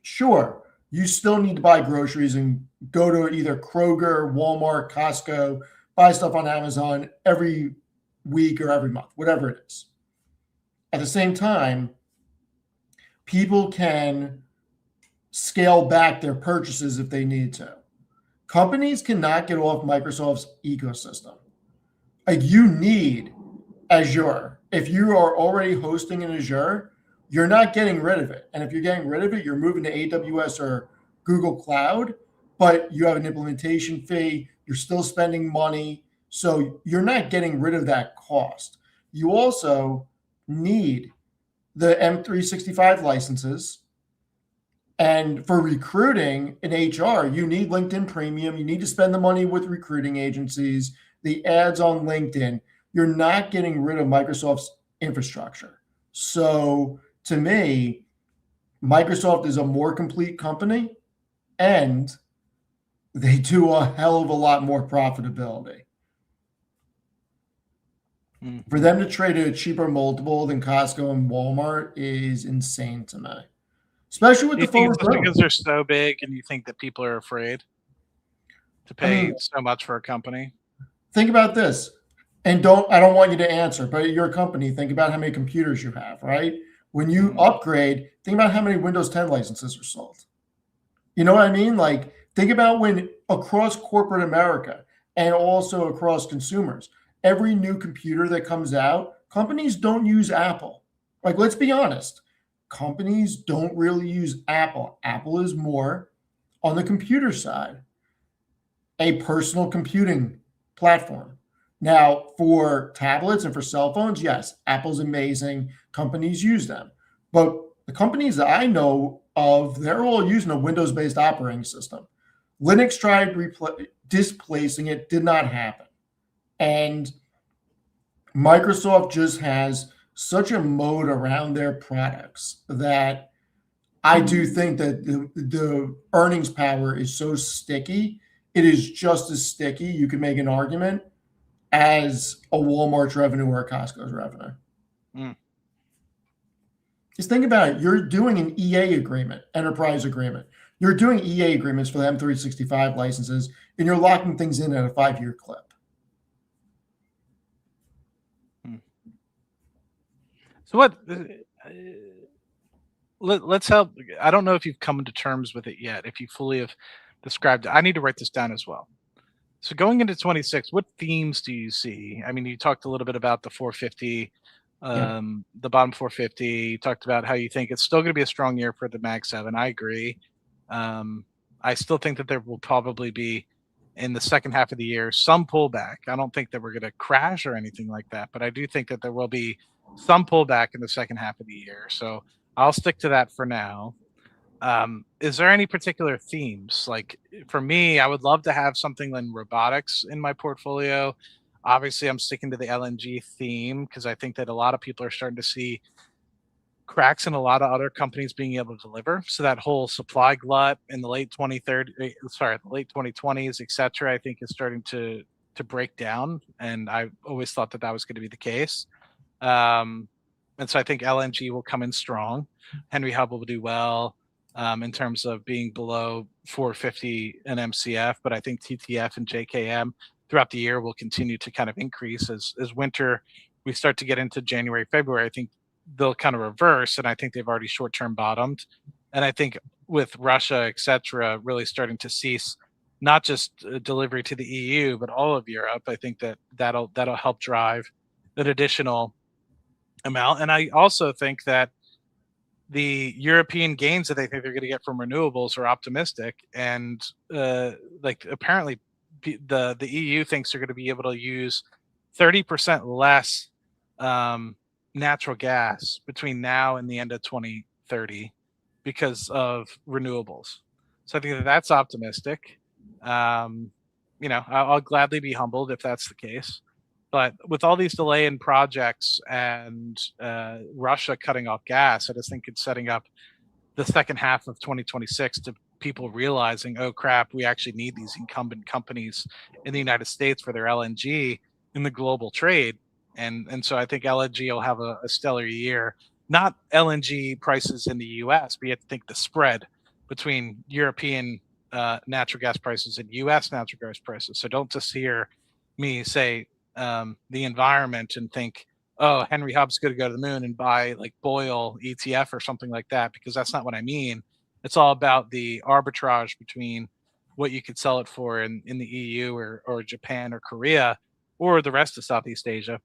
Sure, you still need to buy groceries and go to either Kroger, Walmart, Costco, buy stuff on Amazon every week or every month, whatever it is. At the same time, people can scale back their purchases if they need to. Companies cannot get off Microsoft's ecosystem. Like, you need Azure. If you are already hosting in Azure, you're not getting rid of it. And if you're getting rid of it, you're moving to AWS or Google Cloud, but you have an implementation fee. You're still spending money. So you're not getting rid of that cost. You also need the M365 licenses. And for recruiting in HR, you need LinkedIn Premium. You need to spend the money with recruiting agencies, the ads on LinkedIn. You're not getting rid of Microsoft's infrastructure. So to me, Microsoft is a more complete company, and they do a hell of a lot more profitability. For them to trade at a cheaper multiple than Costco and Walmart is insane to me. Especially with the forward growth. Because they're so big and you think that people are afraid to pay so much for a company? Think about this. And I don't want you to answer, but at your company, think about how many computers you have, right? When you upgrade, think about how many Windows 10 licenses are sold. You know what I mean? Like, think about when across corporate America and also across consumers, every new computer that comes out, companies don't use Apple. Like, let's be honest. Companies don't really use Apple. Apple is more on the computer side, a personal computing platform. Now, for tablets and for cell phones, yes, Apple's amazing. Companies use them. But the companies that I know of, they're all using a Windows-based operating system. Linux tried displacing it, did not happen. And Microsoft just has such a moat around their products that I do think that the earnings power is so sticky. It is just as sticky, you can make an argument, as a Walmart's revenue or a Costco's revenue. Just think about it. You're doing an EA agreement, enterprise agreement. You're doing EA agreements for the M365 licenses, and you're locking things in at a 5-year clip. So what? Let's help. I don't know if you've come to terms with it yet. If you fully have described it, I need to write this down as well. So going into 26, what themes do you see? I mean, you talked a little bit about the 450, Yeah. the bottom 450. You talked about how you think it's still going to be a strong year for the Mag 7. I agree. Um, I still think that there will probably be in the second half of the year some pullback. I don't think that we're going to crash or anything like that, but I do think that there will be some pullback in the second half of the year. So I'll stick to that for now. Is there any particular themes? Like for me, I would love to have something like robotics in my portfolio. Obviously, I'm sticking to the LNG theme because I think that a lot of people are starting to see cracks in a lot of other companies being able to deliver. So that whole supply glut in the late 2030, sorry, the late 2020s, et cetera, I think is starting to break down. And I always thought that that was going to be the case. Um, and so I think LNG will come in strong. Henry Hub will do well in terms of being below 450 an MCF, but I think TTF and JKM throughout the year will continue to kind of increase as winter. We start to get into January, February. I think they'll kind of reverse, and I think they've already short-term bottomed. And I think with Russia, et cetera, really starting to cease not just delivery to the EU, but all of Europe, I think that that'll help drive an additional amount. And I also think that the European gains that they think they're going to get from renewables are optimistic. And like apparently the EU thinks they're going to be able to use 30% less natural gas between now and the end of 2030 because of renewables. So I think that that's optimistic. I'll gladly be humbled if that's the case. But with all these delay in projects and Russia cutting off gas, I just think it's setting up the second half of 2026 to people realizing, oh crap, we actually need these incumbent companies in the United States for their LNG in the global trade. And so I think LNG will have a stellar year. Not LNG prices in the US, but you have to think the spread between European natural gas prices and US natural gas prices. So don't just hear me say the environment and think, oh, Henry Hub's going to go to the moon and buy like Boyle ETF or something like that, because that's not what I mean. It's all about the arbitrage between what you could sell it for in the EU or Japan or Korea or the rest of Southeast Asia,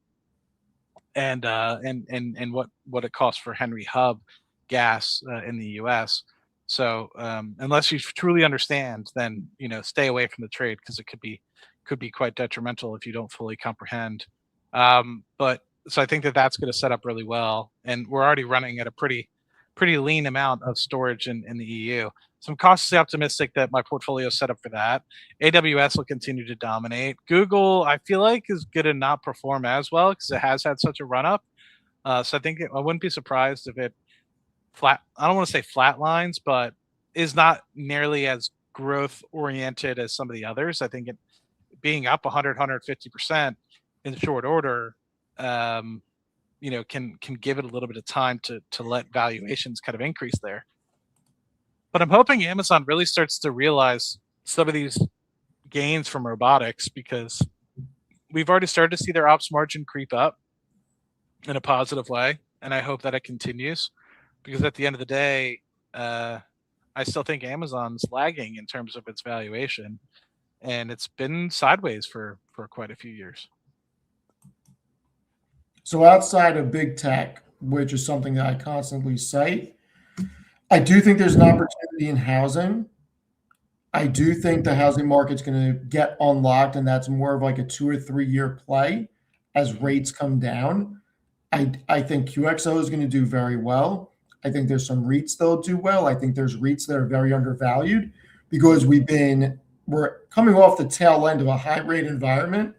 and what it costs for Henry Hub gas in the US. So unless you truly understand, then stay away from the trade because it could be quite detrimental if you don't fully comprehend. But so I think that that's going to set up really well, and we're already running at a pretty lean amount of storage in the EU. So I'm cautiously optimistic that my portfolio is set up for that. AWS will continue to dominate. Google, I feel like, is going to not perform as well because it has had such a run up. So I think I wouldn't be surprised if it I don't want to say flat lines, but is not nearly as growth oriented as some of the others. I think it being up 100, 150% in short order, can give it a little bit of time to let valuations kind of increase there. But I'm hoping Amazon really starts to realize some of these gains from robotics, because we've already started to see their ops margin creep up in a positive way, and I hope that it continues, because at the end of the day, I still think Amazon's lagging in terms of its valuation, and it's been sideways for quite a few years. So outside of big tech, which is something that I constantly cite, I do think there's an opportunity in housing. I do think the housing market's going to get unlocked, and that's more of like a 2 or 3 year play as rates come down. I think QXO is going to do very well. I think there's some REITs that'll do well. I think there's REITs that are very undervalued because we're coming off the tail end of a high rate environment.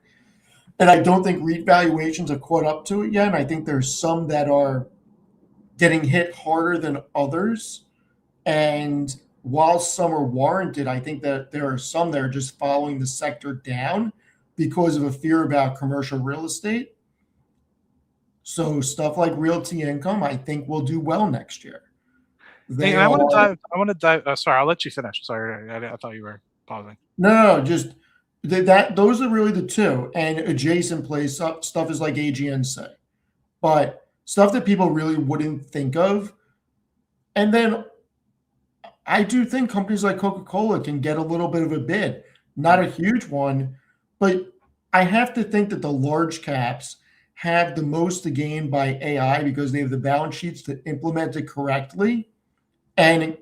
And I don't think REIT valuations have caught up to it yet. And I think there's some that are getting hit harder than others. And while some are warranted, I think that there are some that are just following the sector down because of a fear about commercial real estate. So stuff like Realty Income, I think, will do well next year. I want to dive. Sorry, I'll let you finish. Sorry, I thought you were pausing. No, just that. Those are really the two. And adjacent place stuff is like AGNC. But stuff that people really wouldn't think of. And then I do think companies like Coca-Cola can get a little bit of a bid, not a huge one, but I have to think that the large caps have the most to gain by AI because they have the balance sheets to implement it correctly and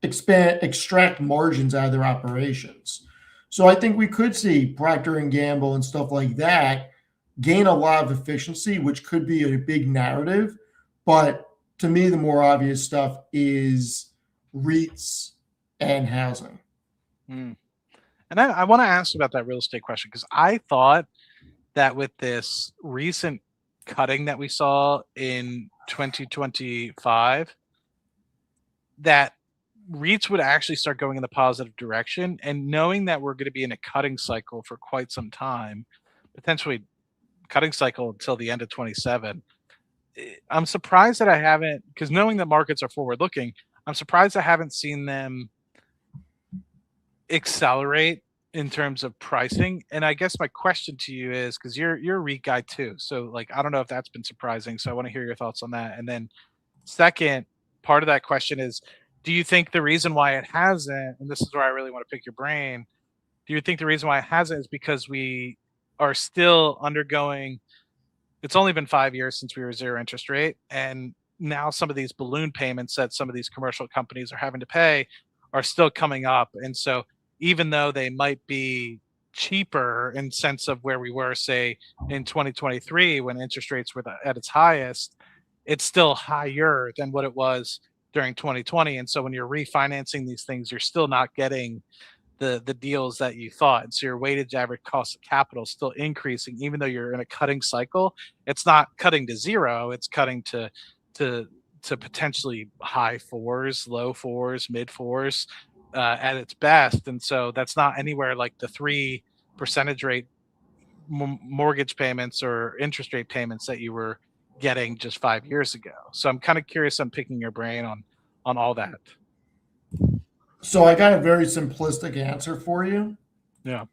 extract margins out of their operations. So I think we could see Procter and Gamble and stuff like that gain a lot of efficiency, which could be a big narrative. But to me, the more obvious stuff is REITs and housing. Mm. And I want to ask about that real estate question because I thought that with this recent cutting that we saw in 2025, that REITs would actually start going in the positive direction. And knowing that we're going to be in a cutting cycle for quite some time, potentially cutting cycle until the end of 27, I'm surprised that I haven't, because knowing that markets are forward looking, I'm surprised I haven't seen them accelerate in terms of pricing. And I guess my question to you is, because you're a REIT guy too, so like I don't know if that's been surprising. So I want to hear your thoughts on that. And then second part of that question is, do you think the reason why it hasn't, and this is where I really want to pick your brain, do you think the reason why it hasn't is because we are still undergoing, it's only been 5 years since we were zero interest rate, and now some of these balloon payments that some of these commercial companies are having to pay are still coming up. And so even though they might be cheaper in sense of where we were, say, in 2023 when interest rates were at its highest, it's still higher than what it was during 2020. And so when you're refinancing these things, you're still not getting the deals that you thought. And so your weighted average cost of capital is still increasing, even though you're in a cutting cycle. It's not cutting to zero, it's cutting to potentially high fours, low fours, mid fours at its best. And so that's not anywhere like the 3% rate mortgage payments or interest rate payments that you were getting just 5 years ago. So I'm kind of curious on picking your brain on all that. So I got a very simplistic answer for you. Yeah.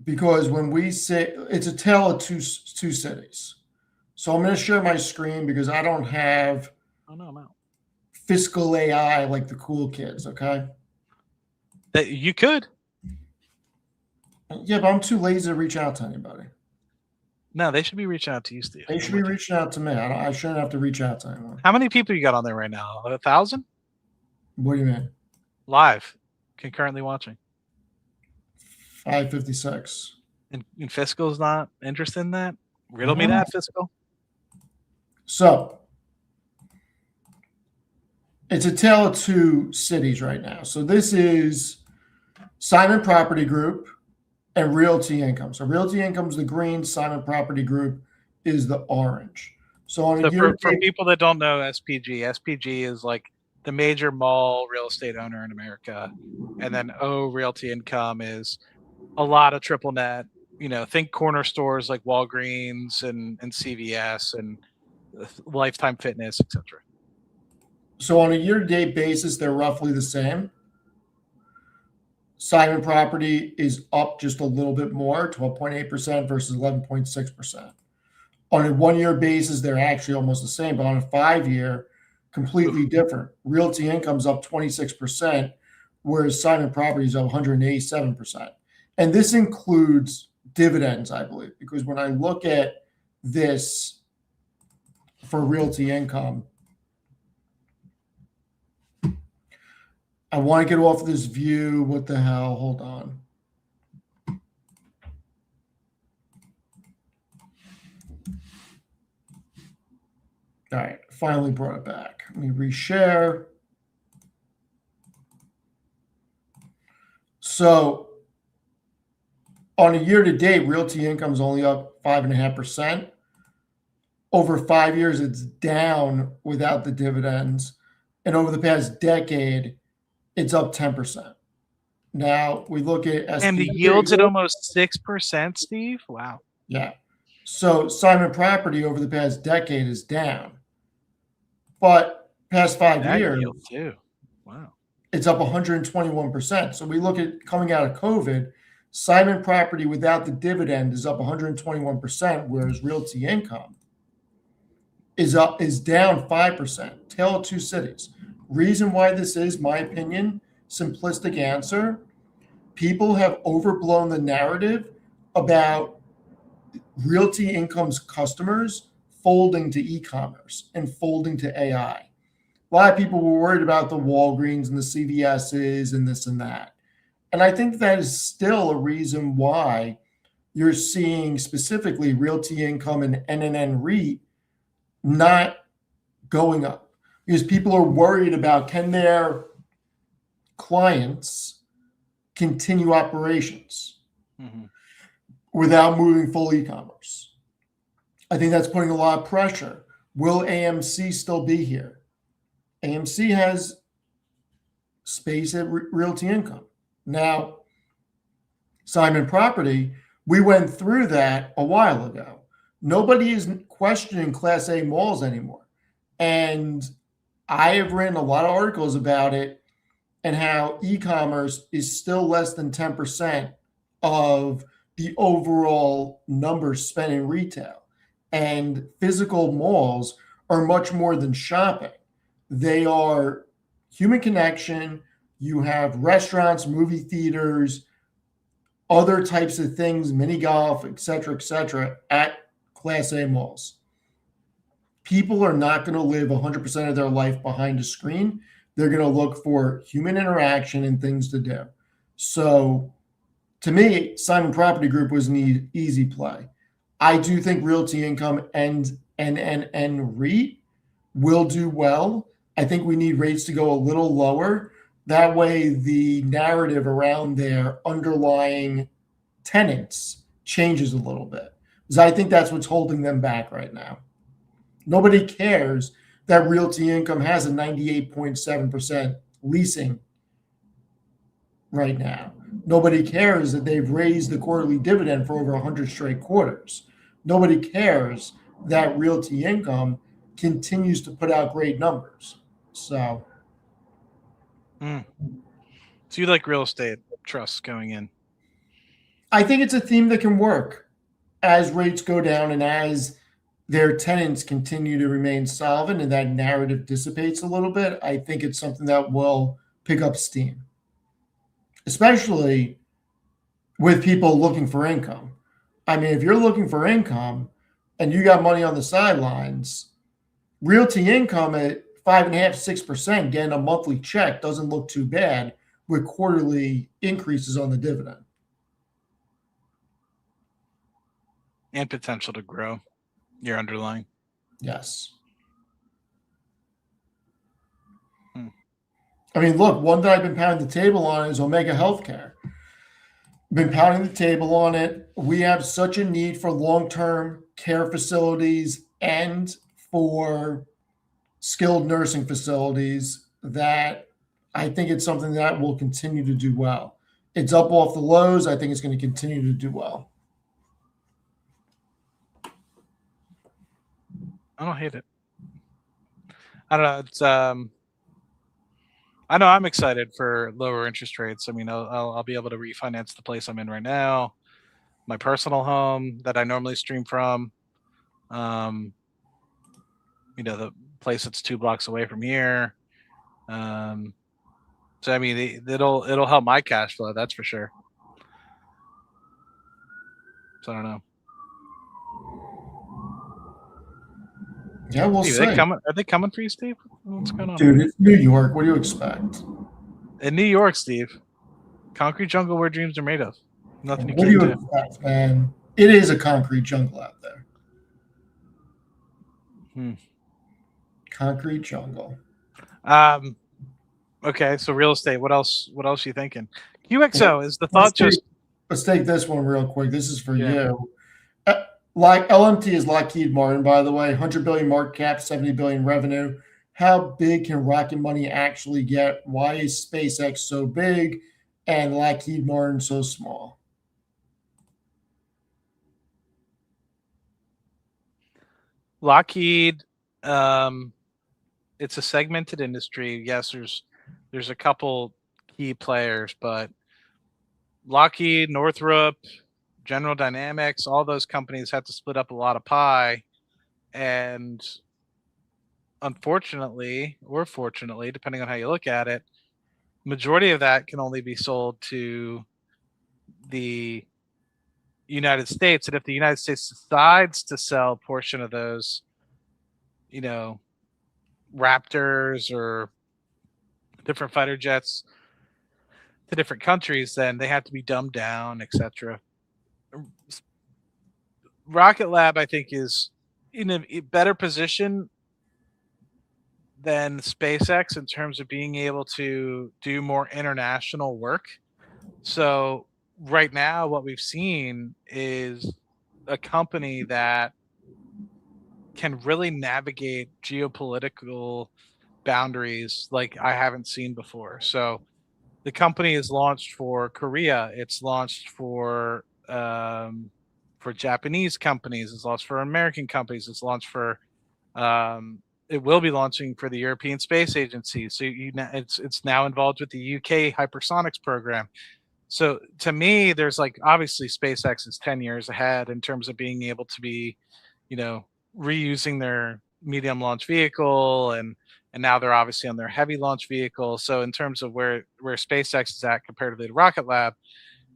Because when we say it's a tale of two cities. So I'm going to share my screen because I don't have fiscal AI like the cool kids, okay? That you could. Yeah, but I'm too lazy to reach out to anybody. No, they should be reaching out to you, Steve. They should be reaching out to me. I shouldn't have to reach out to anyone. How many people you got on there right now? 1,000? What do you mean? Live, concurrently watching. 556. And Fiscal's not interested in that? Riddle me that, Fiscal. So it's a tale of two cities right now. So this is Simon Property Group and Realty Income. So Realty Income is the green, Simon Property Group is the orange. So on for people that don't know SPG is like the major mall real estate owner in America. And then Realty Income is a lot of triple net, think corner stores like Walgreens and CVS and Lifetime Fitness, etc. So on a year-to-date basis, they're roughly the same. Simon Property is up just a little bit more, 12.8% versus 11.6%. On a one-year basis, they're actually almost the same, but on a 5-year, completely different. Realty Income's up 26%, whereas Simon Property is up 187%. And this includes dividends, I believe, because when I look at this for Realty Income, I want to get off this view. What the hell? Hold on. All right, finally brought it back. Let me reshare. So on a year-to-date, Realty Income is only up 5.5%. Over 5 years, it's down without the dividends. And over the past decade, it's up 10%. Now we look at SPG. And the yield's at almost 6%, Steve. Wow. Yeah. So Simon Property over the past decade is down. But past 5 years, yield too. Wow. It's up 121%. So we look at coming out of COVID, Simon Property without the dividend is up 121%, whereas Realty Income is down 5%. Tale of two cities. Reason why this is, my opinion, simplistic answer. People have overblown the narrative about Realty Income's customers folding to e-commerce and folding to AI. A lot of people were worried about the Walgreens and the CVS's and this and that. And I think that is still a reason why you're seeing specifically Realty Income and NNN REIT not going up, because people are worried about, can their clients continue operations without moving full e-commerce. I think that's putting a lot of pressure. Will AMC still be here? AMC has space at Realty Income. Now, Simon Property, we went through that a while ago. Nobody is questioning Class A malls anymore. And I have written a lot of articles about it and how e-commerce is still less than 10% of the overall numbers spent in retail. And physical malls are much more than shopping. They are human connection. You have restaurants, movie theaters, other types of things, mini golf, et cetera, at Class A malls. People are not going to live 100% of their life behind a screen. They're going to look for human interaction and things to do. So to me, Simon Property Group was an easy play. I do think Realty Income and REIT will do well. I think we need rates to go a little lower. That way, the narrative around their underlying tenants changes a little bit. Because I think that's what's holding them back right now. Nobody cares that Realty Income has a 98.7% leasing right now. Nobody cares that they've raised the quarterly dividend for over 100 straight quarters. Nobody cares that Realty Income continues to put out great numbers. So you like real estate trusts going in? I think it's a theme that can work as rates go down and as their tenants continue to remain solvent and that narrative dissipates a little bit. I think it's something that will pick up steam, especially with people looking for income. I mean, if you're looking for income and you got money on the sidelines, Realty Income at 5.5%, 6%, getting a monthly check doesn't look too bad with quarterly increases on the dividend. And potential to grow your underlying. Yes. I mean, look, one that I've been pounding the table on is Omega Healthcare. Been pounding the table on it. We have such a need for long-term care facilities and for skilled nursing facilities that I think it's something that will continue to do well. It's up off the lows. I think it's going to continue to do well. I don't hate it. I don't know. It's I know I'm excited for lower interest rates. I mean, I'll be able to refinance the place I'm in right now, my personal home that I normally stream from. The place that's 2 blocks away from here. So I mean, it'll help my cash flow. That's for sure. So I don't know. Yeah, we'll Steve, see. are they coming for you, Steve? What's going on? Dude, it's New York. What do you expect? In New York, Steve, concrete jungle where dreams are made of. Nothing you What do can't you expect, man? It is a concrete jungle out there. Concrete jungle. Okay, so real estate. What else are you thinking? QXO is the thought. Let's take this one real quick. This is for you. Like LMT is Lockheed Martin, by the way, 100 billion market cap, 70 billion revenue. How big can Rocket Money actually get? Why is SpaceX so big and Lockheed Martin so small? Lockheed, it's a segmented industry. Yes, there's a couple key players, but Lockheed, Northrop, General Dynamics, all those companies have to split up a lot of pie, and unfortunately or fortunately, depending on how you look at it, majority of that can only be sold to the United States. And if the United States decides to sell a portion of those, you know, Raptors or different fighter jets to different countries, then they have to be dumbed down, etc. Rocket Lab, I think, is in a better position than SpaceX in terms of being able to do more international work. So right now, what we've seen is a company that can really navigate geopolitical boundaries like I haven't seen before. So the company is launched for Korea. It's launched for Japanese companies. It's launched for American companies. It's launched for it will be launching for the European Space Agency. So it's now involved with the UK hypersonics program. So to me, there's like obviously SpaceX is 10 years ahead in terms of being able to be, you know, reusing their medium launch vehicle and now they're obviously on their heavy launch vehicle. So in terms of where SpaceX is at comparatively to Rocket Lab,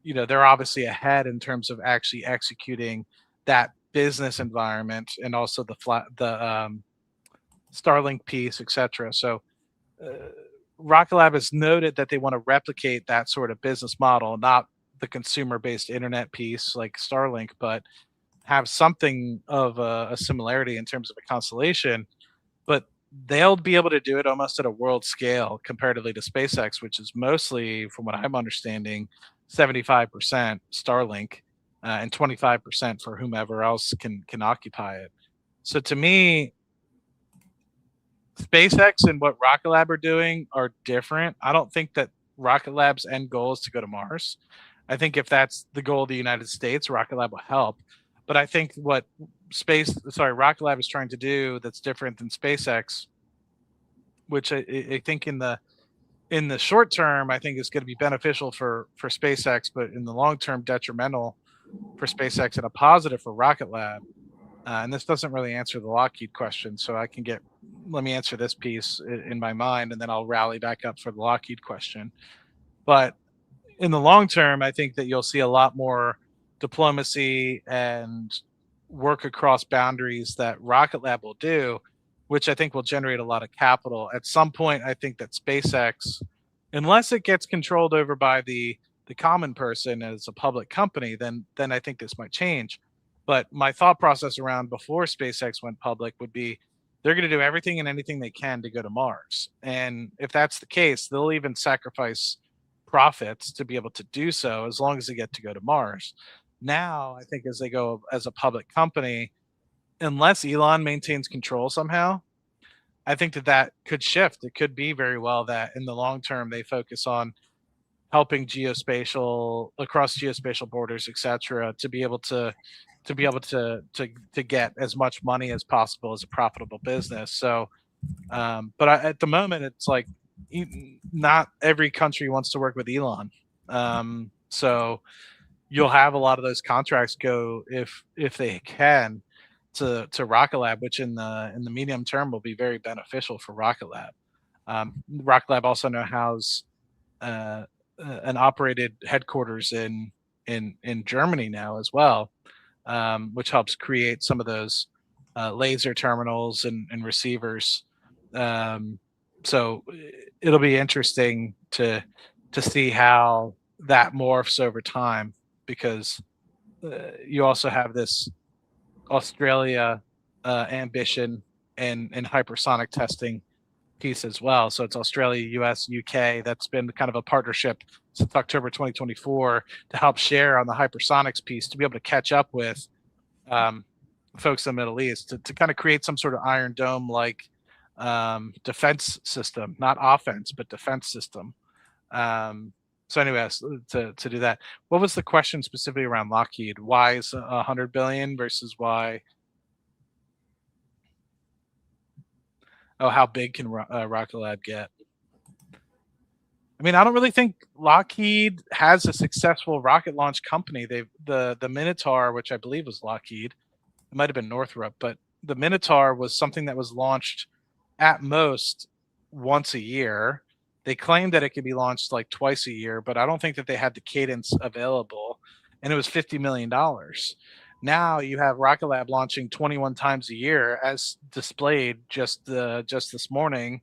you know, they're obviously ahead in terms of actually executing that business environment and also the Starlink piece, etc. So uh, Rocket Lab has noted that they want to replicate that sort of business model, not the consumer-based internet piece like Starlink, but have something of a similarity in terms of a constellation. But they'll be able to do it almost at a world scale comparatively to SpaceX, which is mostly, from what I'm understanding, 75% Starlink and 25% for whomever else can occupy it. So to me, SpaceX and what Rocket Lab are doing are different. I don't think that Rocket Lab's end goal is to go to Mars. I think if that's the goal of the United States, Rocket Lab will help. But I think what Rocket Lab is trying to do that's different than SpaceX, which I think in the short term, I think is going to be beneficial for SpaceX, but in the long term, detrimental for SpaceX and a positive for Rocket Lab. And this doesn't really answer the Lockheed question, so let me answer this piece in my mind, and then I'll rally back up for the Lockheed question. But in the long term, I think that you'll see a lot more diplomacy and work across boundaries that Rocket Lab will do, which I think will generate a lot of capital. At some point, I think that SpaceX, unless it gets controlled over by the common person as a public company, then I think this might change. But my thought process around before SpaceX went public would be they're going to do everything and anything they can to go to Mars. And if that's the case, they'll even sacrifice profits to be able to do so as long as they get to go to Mars. Now, I think as they go as a public company, unless Elon maintains control somehow, I think that could shift. It could be very well that in the long term they focus on helping geospatial across geospatial borders, etc., to get as much money as possible as a profitable business. So, at the moment, it's like not every country wants to work with Elon. So you'll have a lot of those contracts go if they can to Rocket Lab, which in the medium term will be very beneficial for Rocket Lab. Rocket Lab also now has an operated headquarters in Germany now as well, which helps create some of those laser terminals and receivers. So it'll be interesting to see how that morphs over time because you also have this Australia ambition and hypersonic testing piece as well. So it's Australia, US, UK. That's been kind of a partnership since October 2024 to help share on the hypersonics piece to be able to catch up with folks in the Middle East to kind of create some sort of Iron Dome like defense system, not offense, but defense system. So anyways, to do that, what was the question specifically around Lockheed? Why is 100 billion versus why? Oh, how big can Rocket Lab get? I mean, I don't really think Lockheed has a successful rocket launch company. The Minotaur, which I believe was Lockheed, it might have been Northrop, but the Minotaur was something that was launched at most once a year. They claimed that it could be launched like twice a year, but I don't think that they had the cadence available. And it was $50 million. Now you have Rocket Lab launching 21 times a year, as displayed just this morning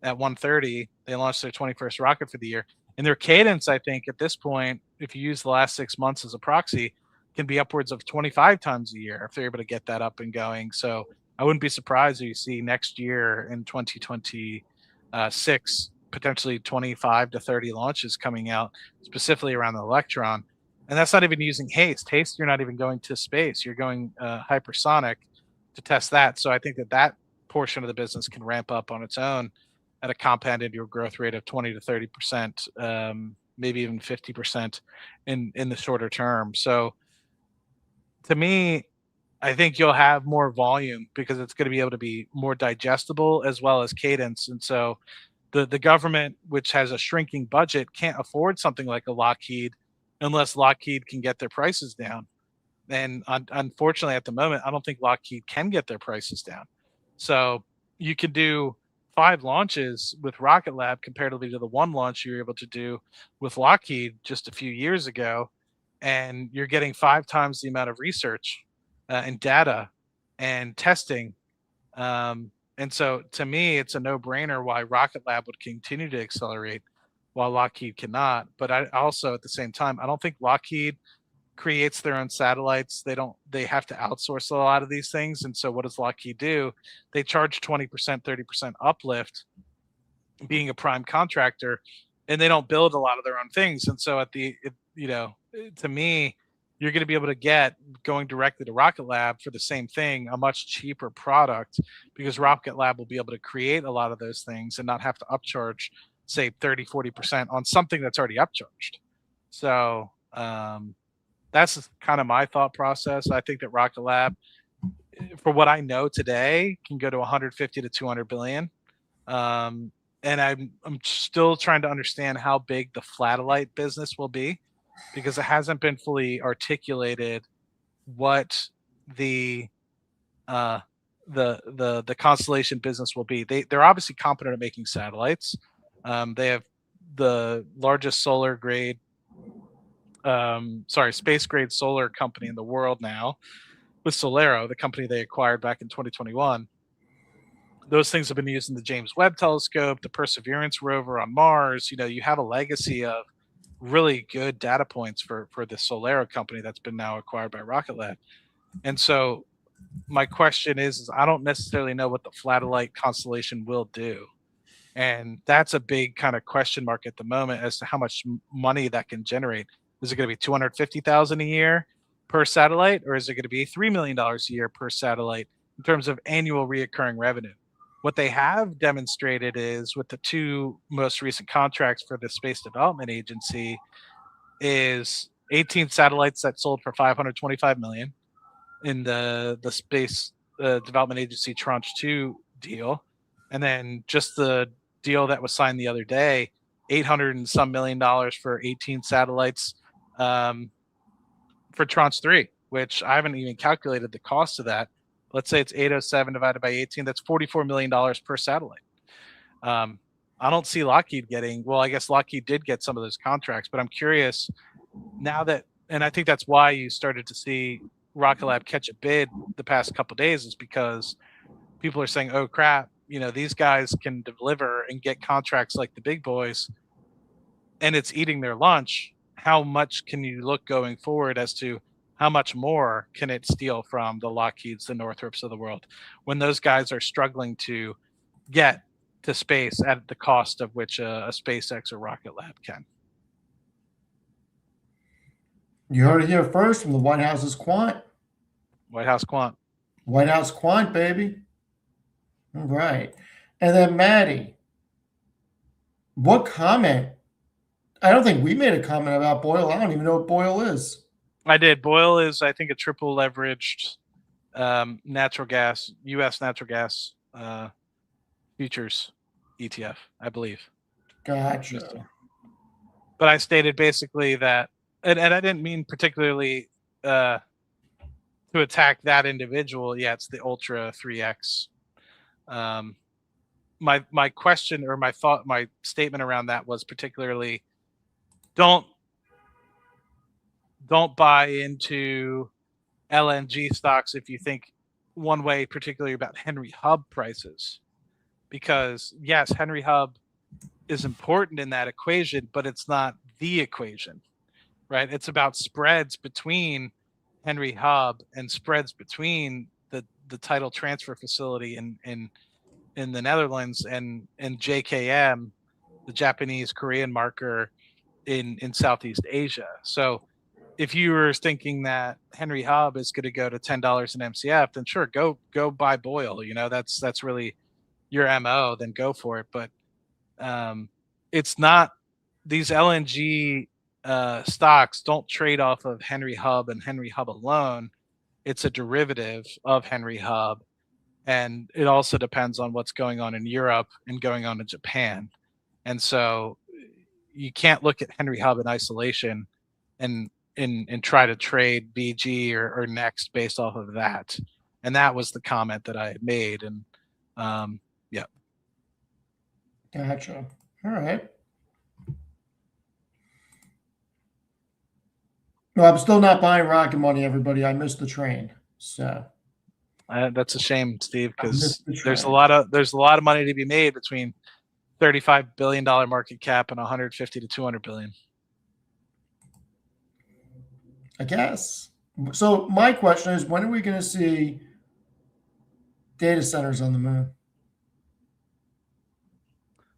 at 1:30. They launched their 21st rocket for the year. And their cadence, I think, at this point, if you use the last 6 months as a proxy, can be upwards of 25 times a year if they're able to get that up and going. So I wouldn't be surprised if you see next year in 2026 potentially 25 to 30 launches coming out specifically around the Electron. And that's not even using haste. Haste, you're not even going to space. You're going hypersonic to test that. So I think that that portion of the business can ramp up on its own at a compounded annual growth rate of 20 to 30%, maybe even 50% in the shorter term. So to me, I think you'll have more volume because it's going to be able to be more digestible as well as cadence. And so the government, which has a shrinking budget, can't afford something like a Lockheed unless Lockheed can get their prices down. And unfortunately, at the moment, I don't think Lockheed can get their prices down. So you can do 5 launches with Rocket Lab comparatively to the 1 launch you were able to do with Lockheed just a few years ago. And you're getting 5 times the amount of research and data and testing. And so to me, it's a no-brainer why Rocket Lab would continue to accelerate while Lockheed cannot. But I also, at the same time, I don't think Lockheed creates their own satellites. They have to outsource a lot of these things. And so what does Lockheed do? They charge 20%, 30% uplift being a prime contractor, and they don't build a lot of their own things. And so to me, you're going to be able to get, going directly to Rocket Lab for the same thing, a much cheaper product, because Rocket Lab will be able to create a lot of those things and not have to upcharge, say 30, 40% on something that's already upcharged. So that's kind of my thought process. I think that Rocket Lab, for what I know today, can go to 150 to 200 billion. And I'm still trying to understand how big the flatellite business will be, because it hasn't been fully articulated what the constellation business will be. They're obviously competent at making satellites. They have the largest space grade solar company in the world now with Solero, the company they acquired back in 2021. Those things have been used in the James Webb Telescope, the Perseverance rover on Mars. You have a legacy of really good data points for the Solero company that's been now acquired by Rocket Lab. And so my question is I don't necessarily know what the Flatellite constellation will do. And that's a big kind of question mark at the moment as to how much money that can generate. Is it going to be $250,000 a year per satellite, or is it going to be $3 million a year per satellite in terms of annual reoccurring revenue? What they have demonstrated is, with the 2 most recent contracts for the Space Development Agency, is 18 satellites that sold for $525 million in the Space Development Agency Tranche 2 deal, and then just the deal that was signed the other day, $800 and some million for 18 satellites for Tranche 3, which I haven't even calculated the cost of that. Let's say it's 807 divided by 18. That's $44 million per satellite. I don't see Lockheed getting, well, I guess Lockheed did get some of those contracts, but I'm curious now that, and I think that's why you started to see Rocket Lab catch a bid the past couple of days, is because people are saying, oh crap, these guys can deliver and get contracts like the big boys, and it's eating their lunch. How much can you look going forward as to how much more can it steal from the Lockheeds, the Northrops of the world, when those guys are struggling to get to space at the cost of which a SpaceX or Rocket Lab can? You heard it here first from the White House's quant. White House quant. White House quant, baby. All right. And then Maddie, what comment? I don't think we made a comment about Boyle. I don't even know what Boyle is. I did. Boyle is, I think, a triple leveraged natural gas, U.S. natural gas futures ETF, I believe. Gotcha. But I stated basically that, and I didn't mean particularly to attack that individual. Yeah, it's the Ultra 3X my question or my statement around that was particularly don't buy into LNG stocks if you think one way, particularly about Henry Hub prices, because yes, Henry Hub is important in that equation, but it's not the equation, right? It's about spreads between Henry Hub and spreads between the title transfer facility in the Netherlands and JKM, the Japanese Korean marker in Southeast Asia. So if you were thinking that Henry Hub is going to go to $10 an MCF, then sure, go buy Boyle. You know, that's really your MO. Then go for it. But it's not, these LNG stocks don't trade off of Henry Hub and Henry Hub alone. It's a derivative of Henry Hub, and it also depends on what's going on in Europe and going on in Japan. And so you can't look at Henry Hub in isolation and try to trade BG or Next based off of that. And that was the comment that I had made. And yeah. Gotcha. All right. Well, I'm still not buying Rocket Money, everybody. I missed the train. So That's a shame, Steve, I because missed the there's a train. lot of money to be made between $35 billion market cap and 150 to 200 billion. I guess. So my question is, when are we going to see data centers on the moon?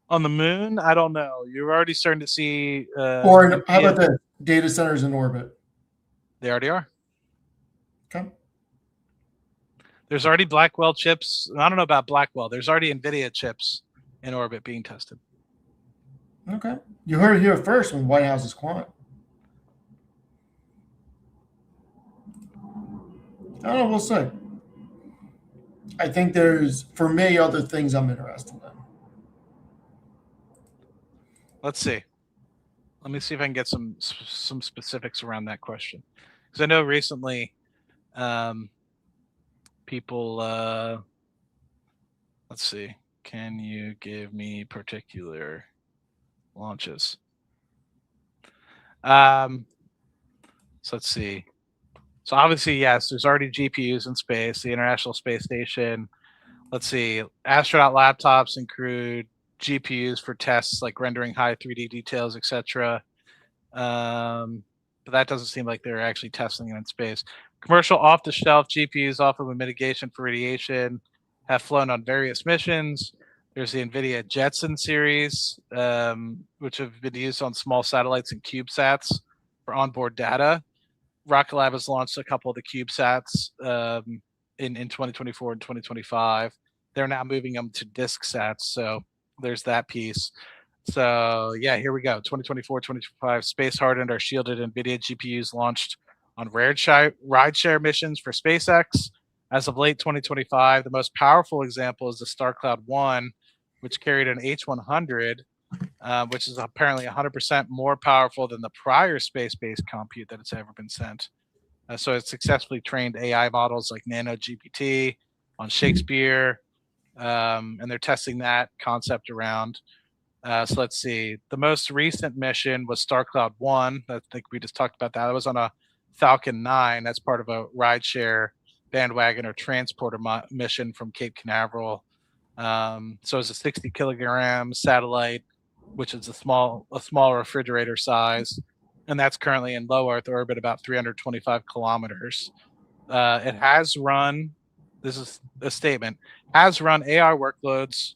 On the moon, I don't know. You're already starting to see. Or how about the data centers in orbit? They already are. Okay. There's already Blackwell chips. I don't know about Blackwell. There's already NVIDIA chips in orbit being tested. Okay. You heard it here first with White House's quant. I don't know. We'll see. I think there's, for me, other things I'm interested in. Let's see. Let me see if I can get some specifics around that question, because I know recently people. Let's see. Can you give me particular launches? So let's see. So obviously, yes, there's already GPUs in space, the International Space Station. Let's see. Astronaut laptops include GPUs for tests like rendering high 3D details, etc. But that doesn't seem like they're actually testing it in space. Commercial off-the-shelf GPUs offer a mitigation for radiation, have flown on various missions. There's the NVIDIA Jetson series, which have been used on small satellites and CubeSats for onboard data. Rocket Lab has launched a couple of the CubeSats in 2024 and 2025. They're now moving them to DiskSats, so there's that piece. So yeah, here we go. 2024, 2025, space hardened or shielded NVIDIA GPUs launched on rideshare missions for SpaceX. As of late 2025, the most powerful example is the StarCloud 1, which carried an H100, which is apparently 100% more powerful than the prior space-based compute that has ever been sent. So it successfully trained AI models like Nano GPT on Shakespeare, and they're testing that concept around. So let's see. The most recent mission was StarCloud 1. I think we just talked about that. That was on a Falcon 9. That's part of a rideshare bandwagon or transporter mission from Cape Canaveral. So it's a 60 kilogram satellite, which is a small refrigerator size, and that's currently in low Earth orbit, about 325 kilometers. It has run. This is a statement. Has run AI workloads,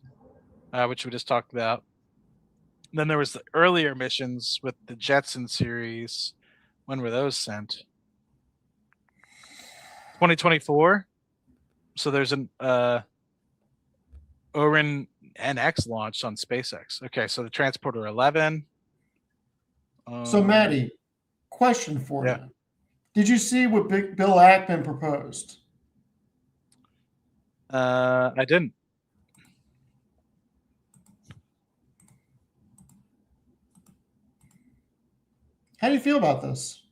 which we just talked about. Then there was the earlier missions with the Jetson series. When were those sent? 2024. So there's an Orin NX launched on SpaceX. Okay, so the Transporter 11. So, Maddie, question for Yeah. you. Did you see what Bill Ackman proposed? I didn't. How do you feel about this?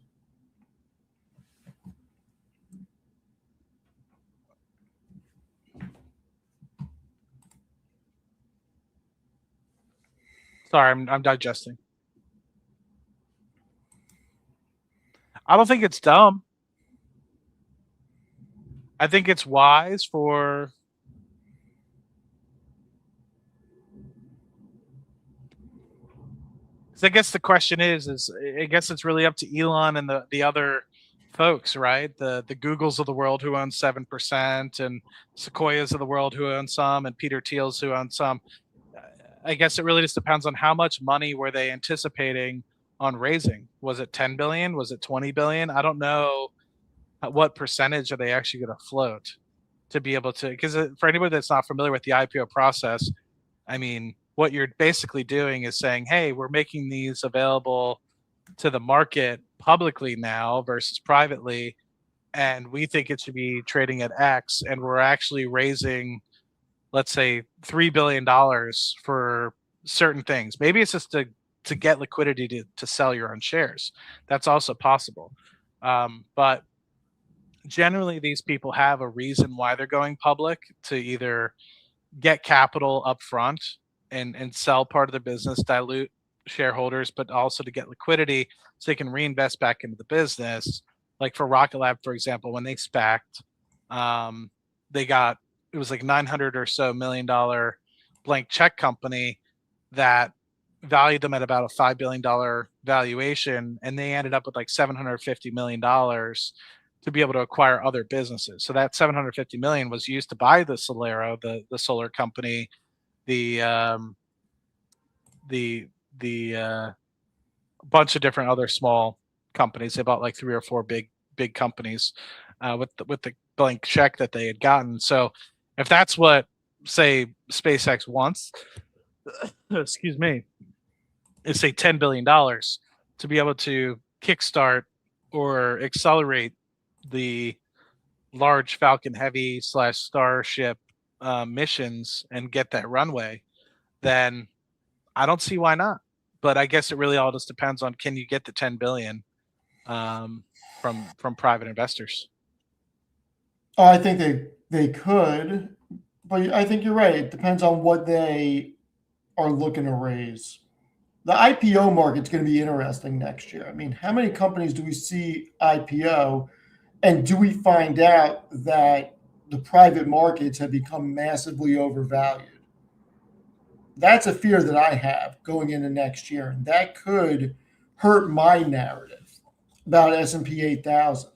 Sorry, I'm digesting. I don't think it's dumb. I think it's wise for. So I guess the question is I guess it's really up to Elon and the other folks, right? The Googles of the world who own 7%, and Sequoias of the world who own some, and Peter Thiel's who own some. I guess it really just depends on how much money were they anticipating on raising. Was it 10 billion? Was it 20 billion? I don't know what percentage are they actually going to float to be able to, because for anybody that's not familiar with the IPO process, I mean, what you're basically doing is saying, hey, we're making these available to the market publicly now versus privately, and we think it should be trading at X, and we're actually raising, let's say, $3 billion for certain things. Maybe it's just to get liquidity to sell your own shares. That's also possible. But generally, these people have a reason why they're going public, to either get capital up front and sell part of the business, dilute shareholders, but also to get liquidity so they can reinvest back into the business. Like for Rocket Lab, for example, when they SPAC'd, they got, it was like $900 or so million blank check company that valued them at about a $5 billion valuation, and they ended up with like $750 million to be able to acquire other businesses. So that 750 million was used to buy the Solero, the solar company, the bunch of different other small companies. They bought like 3 or 4 big companies with the blank check that they had gotten. So if that's what, say, SpaceX wants, excuse me, is say $10 billion to be able to kickstart or accelerate the large Falcon Heavy / Starship missions and get that runway, then I don't see why not. But I guess it really all just depends on, can you get the 10 billion from private investors? Oh, I think they could, but I think you're right. It depends on what they are looking to raise. The IPO market's going to be interesting next year. I mean, how many companies do we see IPO, and do we find out that the private markets have become massively overvalued? That's a fear that I have going into next year, and that could hurt my narrative about S&P 8,000,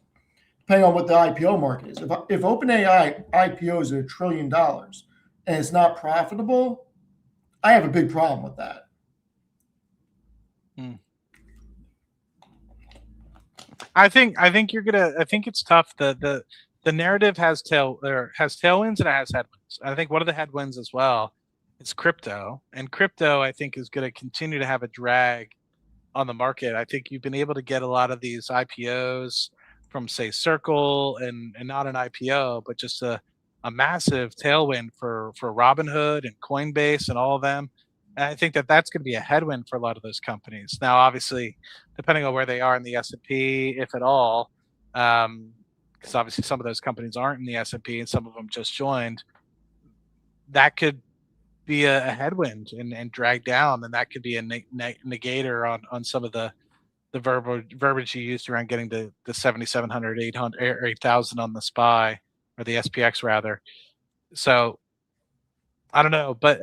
depending on what the IPO market is. If OpenAI IPOs at $1 trillion and it's not profitable, I have a big problem with that. I think it's tough. The narrative has tailwinds and it has headwinds. I think one of the headwinds as well is crypto, and crypto I think is going to continue to have a drag on the market. I think you've been able to get a lot of these IPOs from, say, Circle, and not an IPO, but just a massive tailwind for Robinhood and Coinbase and all of them. And I think that that's going to be a headwind for a lot of those companies. Now, obviously, depending on where they are in the S&P, if at all, because obviously some of those companies aren't in the S&P and some of them just joined, that could be a headwind and drag down, and that could be a negator on some of the verbiage you used around getting the 7,700, 800, or 8,000 on the SPY, or the SPX rather. So I don't know, but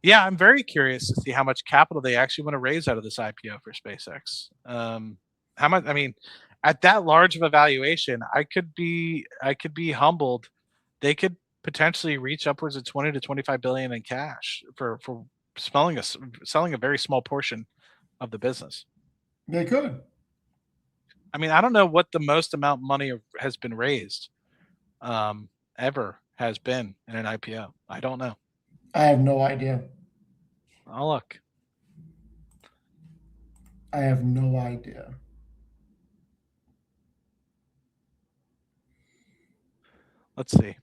yeah, I'm very curious to see how much capital they actually want to raise out of this IPO for SpaceX. How much? I mean, at that large of a valuation, I could be humbled. They could potentially reach upwards of 20 to 25 billion in cash for selling a very small portion of the business. They could. I mean, I don't know what the most amount of money has been raised ever has been in an IPO. I don't know. I have no idea. I'll look. I have no idea. Let's see.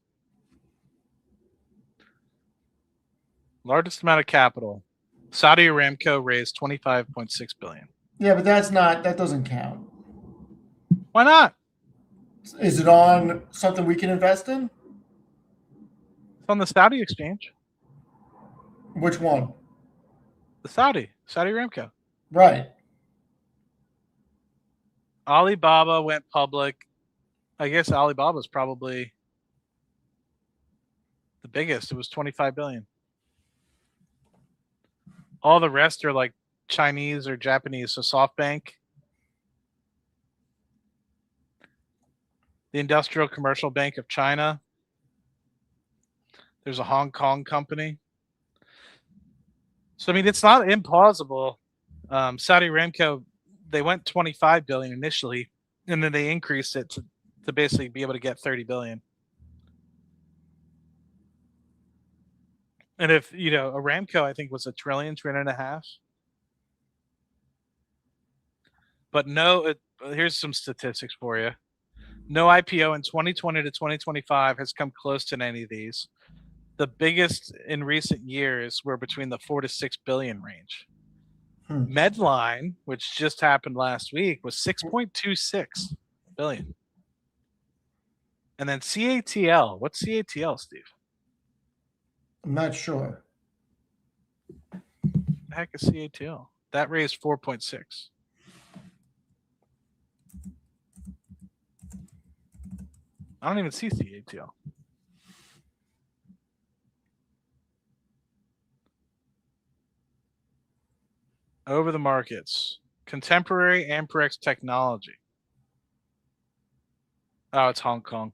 Largest amount of capital. Saudi Aramco raised 25.6 billion. Yeah, but that doesn't count. Why not? Is it on something we can invest in? It's on the Saudi exchange. Which one? Saudi Aramco. Right. Alibaba went public. I guess Alibaba's probably the biggest. It was 25 billion. All the rest are like Chinese or Japanese. So SoftBank, the Industrial Commercial Bank of China. There's a Hong Kong company. So I mean, it's not implausible. Saudi Aramco, they went 25 billion initially, and then they increased it to basically be able to get 30 billion. And if Aramco, I think was $1 trillion, $1.5 trillion. But no, here's some statistics for you. No IPO in 2020 to 2025 has come close to any of these. The biggest in recent years were between the 4 to 6 billion range. Medline, which just happened last week, was 6.26 billion. And then CATL. What's CATL, Steve? I'm not sure. The heck is CATL? That raised 4.6. I don't even see CATL. Over the markets. Contemporary Amperex Technology. Oh, it's Hong Kong.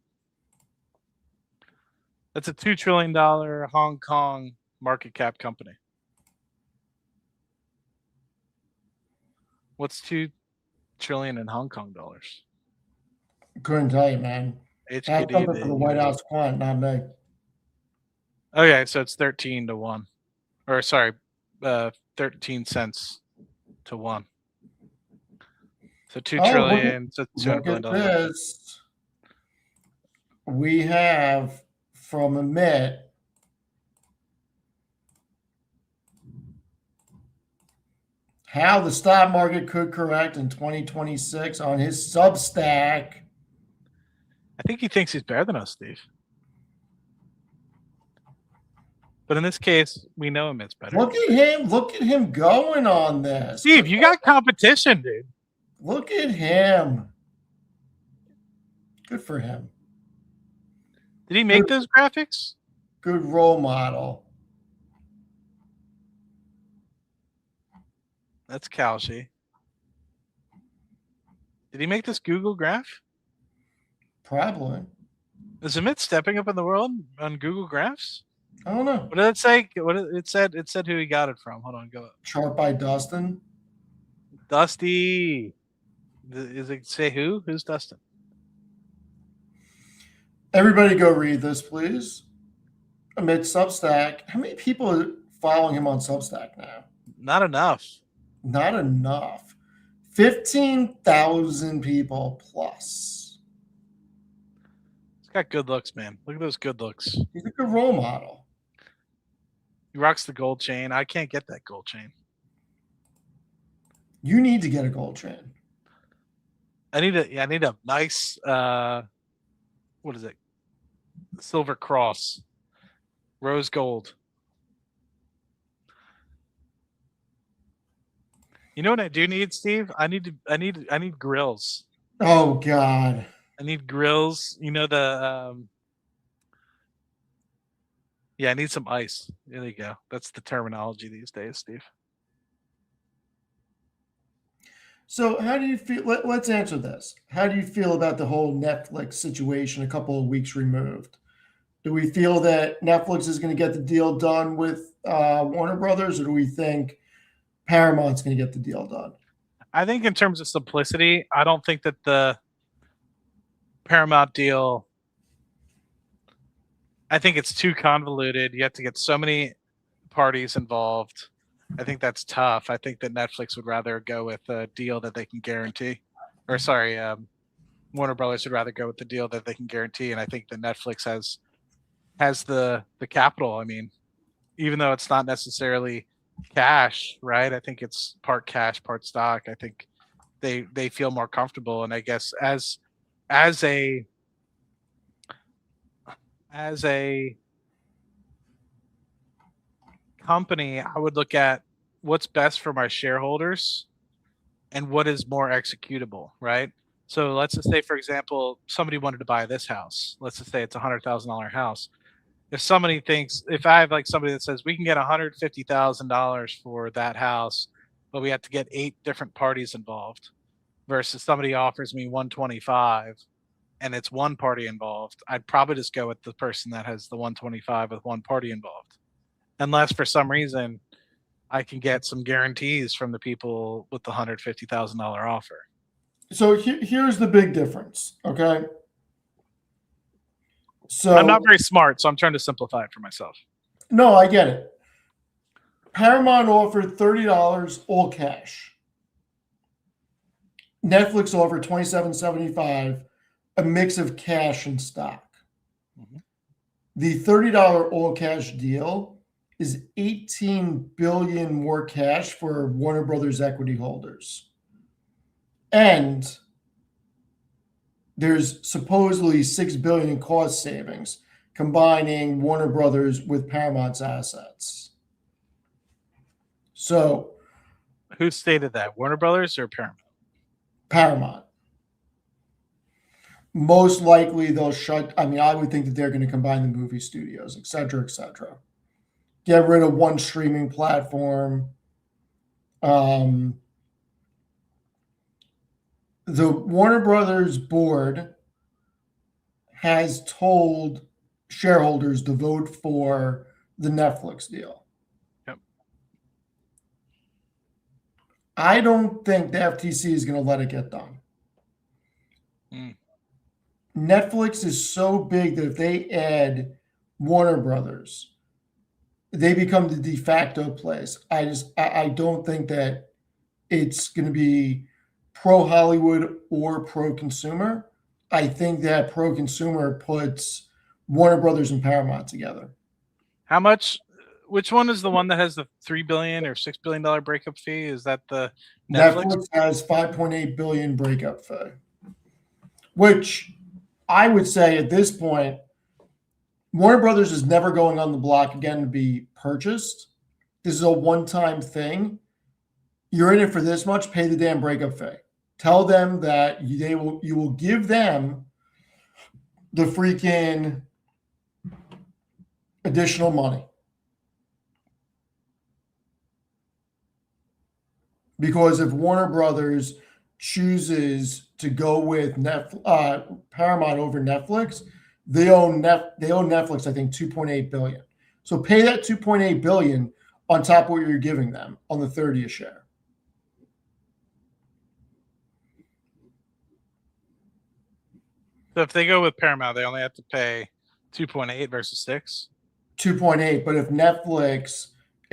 That's a $2 trillion Hong Kong market cap company. What's 2 trillion in Hong Kong dollars? Couldn't tell you, man. That's something for the White House quant, not me. Okay, so it's 13 to 1. Or sorry, 13 cents to 1. So 2 trillion, so $200 billion. Look at this. We have from Amit how the stock market could correct in 2026 on his Substack. I think he thinks he's better than us, Steve. But in this case, we know him as better. Look at him going on this. Steve, you got competition, dude. Look at him. Good for him. Did he make those graphics? Good role model. That's Kalshi. Did he make this Google graph? Probably. Is Amit stepping up in the world on Google Graphs? I don't know. What did it say? It said who he got it from. Hold on, go up. Chart by Dustin. Dusty. Does it say who? Who's Dustin? Everybody go read this, please. Amid Substack. How many people are following him on Substack now? Not enough. Not enough. 15,000 people plus. He's got good looks, man. Look at those good looks. He's a good role model. He rocks the gold chain. I can't get that gold chain. You need to get a gold chain. I need a nice what is it? Silver cross. Rose gold. You know what I do need, Steve? I need grills. Oh God. I need grills. You know the yeah, I need some ice. There you go. That's the terminology these days, Steve. So how do you feel? Let's answer this. How do you feel about the whole Netflix situation a couple of weeks removed? Do we feel that Netflix is going to get the deal done with Warner Brothers, or do we think Paramount's going to get the deal done? I think in terms of simplicity, I don't think that the Paramount deal, I think it's too convoluted. You have to get so many parties involved. I think that's tough. I think that Netflix would rather go with a deal that they can guarantee. Or sorry, Warner Brothers would rather go with the deal that they can guarantee. And I think that Netflix has the capital. I mean, even though it's not necessarily cash, right? I think it's part cash, part stock. I think they feel more comfortable. And I guess as a company, I would look at what's best for my shareholders and what is more executable, right? So let's just say, for example, somebody wanted to buy this house. Let's just say it's $100,000 house. If I have like somebody that says we can get $150,000 for that house, but we have to get 8 different parties involved, versus somebody offers me 125 and it's one party involved, I'd probably just go with the person that has the 125 with one party involved. Unless for some reason I can get some guarantees from the people with the $150,000 offer. So here's the big difference. Okay. So I'm not very smart, so I'm trying to simplify it for myself. No, I get it. Paramount offered $30 all cash. Netflix offered $27.75, a mix of cash and stock. Mhm. The $30 all cash deal is $18 billion more cash for Warner Brothers equity holders. And there's supposedly $6 billion in cost savings combining Warner Brothers with Paramount's assets. So Who stated that? Warner Brothers or Paramount? Paramount. Most likely they'll shut. I mean, I would think that they're going to combine the movie studios, et cetera, et cetera. Get rid of one streaming platform. The Warner Brothers board has told shareholders to vote for the Netflix deal. Yep. I don't think the FTC is going to let it get done. Netflix is so big that if they add Warner Brothers, they become the de facto place. I don't think that it's going to be pro Hollywood or pro consumer. I think that pro consumer puts Warner Brothers and Paramount together. How much? Which one is the one that has the $3 billion or $6 billion breakup fee? Is that the Netflix has $5.8 billion breakup fee, which I would say at this point, Warner Brothers is never going on the block again to be purchased. This is a one-time thing. You're in it for this much, pay the damn breakup fee. Tell them that you will give them the freaking additional money. Because if Warner Brothers chooses to go with Paramount over Netflix, they own Netflix, I think, $2.8 billion. So pay that $2.8 billion on top of what you're giving them on the 30 a share. So if they go with Paramount, they only have to pay 2.8 versus 6. 2.8, but if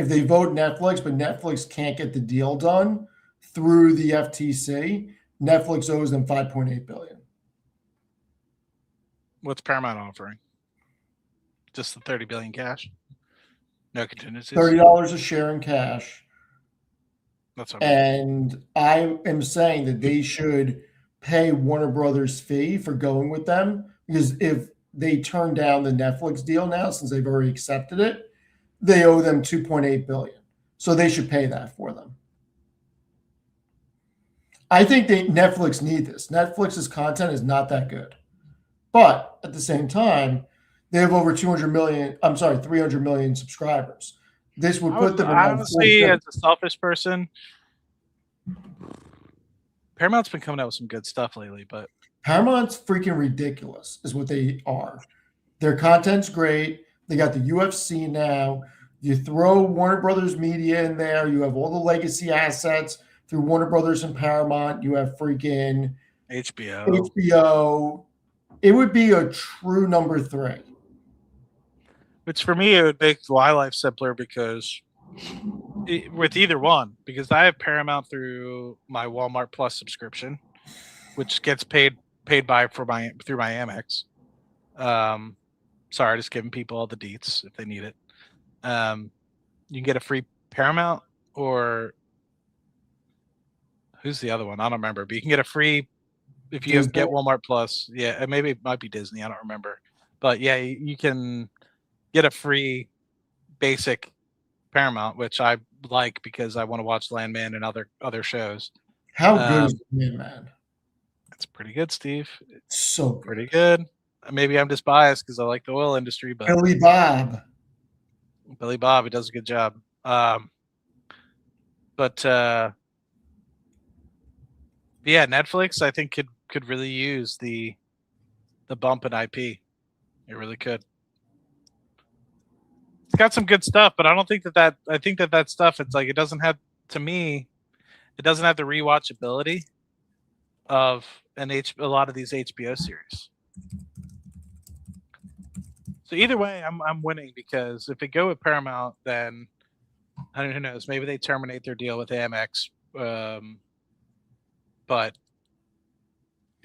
they vote Netflix, but Netflix can't get the deal done through the FTC, Netflix owes them $5.8 billion. What's Paramount offering? Just the $30 billion cash? No contingencies? $30 a share in cash. That's what And I am saying that they should pay Warner Brothers fee for going with them, because if they turn down the Netflix deal now, since they've already accepted it, they owe them $2.8 billion. So they should pay that for them. I think Netflix need this. Netflix's content is not that good. But at the same time, they have over 300 million subscribers. This would put them in honestly, as a selfish person, Paramount's been coming out with some good stuff lately, but Paramount's freaking ridiculous is what they are. Their content's great. They got the UFC now. You throw Warner Brothers Media in there. You have all the legacy assets through Warner Brothers and Paramount. You have freaking HBO. It would be a true number 3. Which for me, it would make my life simpler because with either one, because I have Paramount through my Walmart Plus subscription, which gets paid through my Amex. Sorry, just giving people all the deets if they need it. You can get a free Paramount, or who's the other one? I don't remember, but you can get a free if you get Walmart Plus. Yeah, maybe it might be Disney. I don't remember, but yeah, you can get a free basic Paramount, which I like because I want to watch Landman and other shows. How good is Man? It's pretty good, Steve. So good. Pretty good. Maybe I'm just biased because I like the oil industry, but Billy Bob, he does a good job. But yeah, Netflix I think could really use the bump in IP. It really could. It's got some good stuff, but I don't think that I think that stuff, it's like, it doesn't have, to me, it doesn't have the rewatchability of a lot of these HBO series. So either way, I'm winning, because if they go with Paramount, then I don't know, who knows, maybe they terminate their deal with Amex. But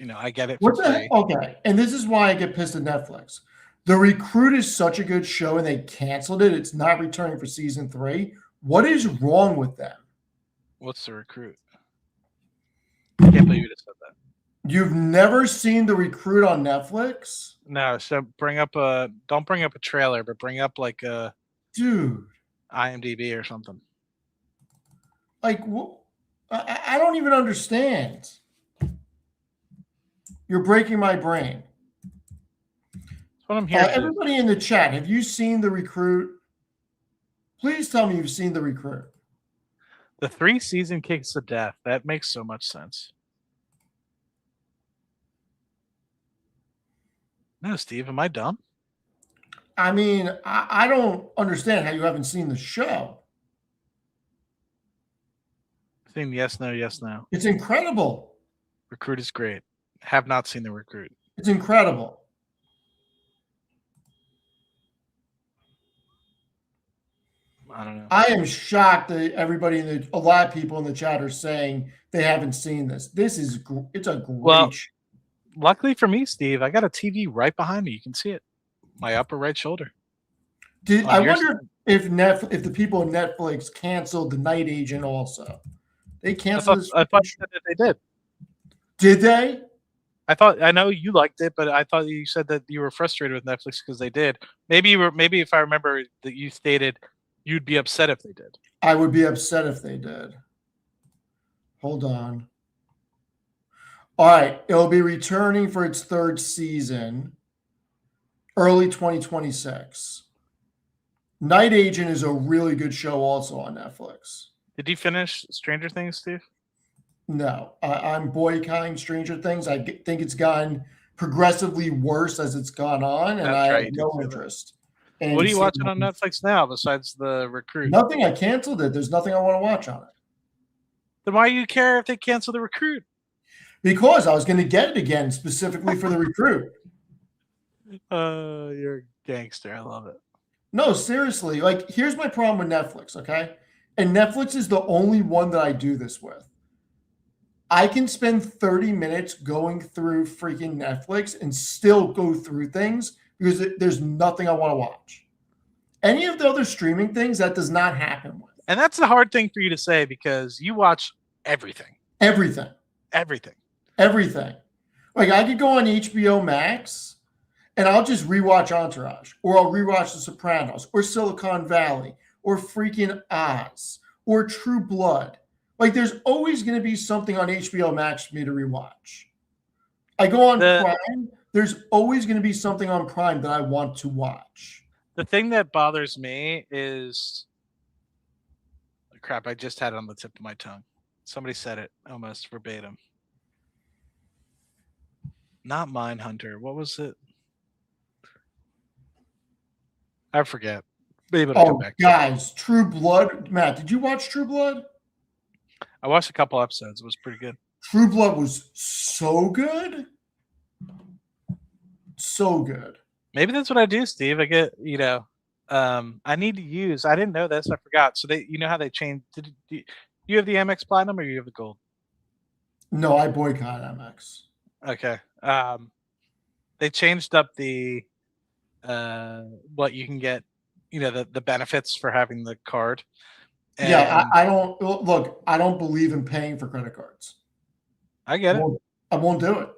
I get it for free. Okay, and this is why I get pissed at Netflix. The Recruit is such a good show, and they canceled it. It's not returning for season 3. What is wrong with them? What's The Recruit? I can't believe you just said that. You've never seen The Recruit on Netflix? No, so don't bring up a trailer, but bring up like a IMDb or something. Like, I don't even understand. You're breaking my brain. That's what I'm here. Everybody in the chat, have you seen The Recruit? Please tell me you've seen The Recruit. The 3-season Kicks of Death. That makes so much sense. No, Steve, am I dumb? I mean, I don't understand how you haven't seen the show. I think yes, no, yes, no. It's incredible. Recruit is great. Have not seen The Recruit. It's incredible. I don't know. I am shocked that a lot of people in the chat are saying they haven't seen this. It's a great show. Luckily for me, Steve, I got a TV right behind me. You can see it. My upper right shoulder. I wonder if the people in Netflix canceled The Night Agent also. They canceled this. I thought that they did. Did they? I know you liked it, but I thought you said that you were frustrated with Netflix because they did. Maybe if I remember that you stated you'd be upset if they did. I would be upset if they did. Hold on. All right. It'll be returning for its 3rd season, early 2026. Night Agent is a really good show also on Netflix. Did you finish Stranger Things, Steve? No. I'm boycotting Stranger Things. I think it's gotten progressively worse as it's gone on, and I have no interest. What are you watching on Netflix now besides The Recruit? Nothing. I canceled it. There's nothing I want to watch on it. Then why do you care if they cancel The Recruit? Because I was going to get it again specifically for The Recruit. You're a gangster. I love it. No, seriously. Like, here's my problem with Netflix, okay? And Netflix is the only one that I do this with. I can spend 30 minutes going through freaking Netflix and still go through things because there's nothing I want to watch. Any of the other streaming things, that does not happen with. And that's a hard thing for you to say because you watch everything. Everything. Like, I could go on HBO Max and I'll just rewatch Entourage, or I'll rewatch The Sopranos, or Silicon Valley, or freaking Oz, or True Blood. Like, there's always going to be something on HBO Max for me to rewatch. I go on Prime. There's always going to be something on Prime that I want to watch. The thing that bothers me is, crap, I just had it on the tip of my tongue. Somebody said it almost verbatim. Not Mindhunter. What was it? I forget. Maybe it'll come back. Guys, True Blood. Matt, did you watch True Blood? I watched a couple episodes. It was pretty good. True Blood was so good. So good. Maybe that's what I do, Steve. I get, I need to use, I didn't know this. I forgot. So how they changed. Do you have the Amex Platinum or you have the Gold? No, I boycott Amex. Okay. They changed up the, what you can get, the benefits for having the card. And yeah, I don't believe in paying for credit cards. I get it. I won't do it.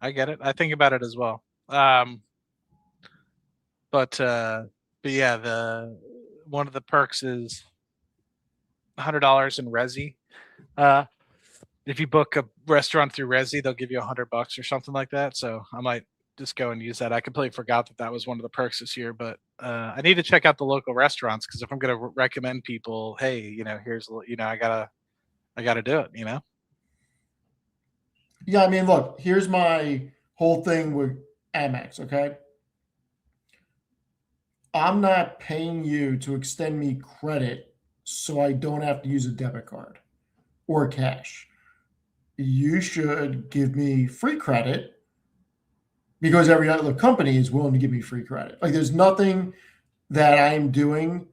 I get it. I think about it as well. But yeah, one of the perks is $100 in Resi. Uh, if you book a restaurant through Resi, they'll give you $100 or something like that. So I might just go and use that. I completely forgot that that was one of the perks this year, but I need to check out the local restaurants because if I'm going to recommend people, hey, here's I gotta do it. Yeah, I mean, look, here's my whole thing with Amex, okay? I'm not paying you to extend me credit so I don't have to use a debit card or cash. You should give me free credit because every other company is willing to give me free credit. Like, there's nothing that I'm doing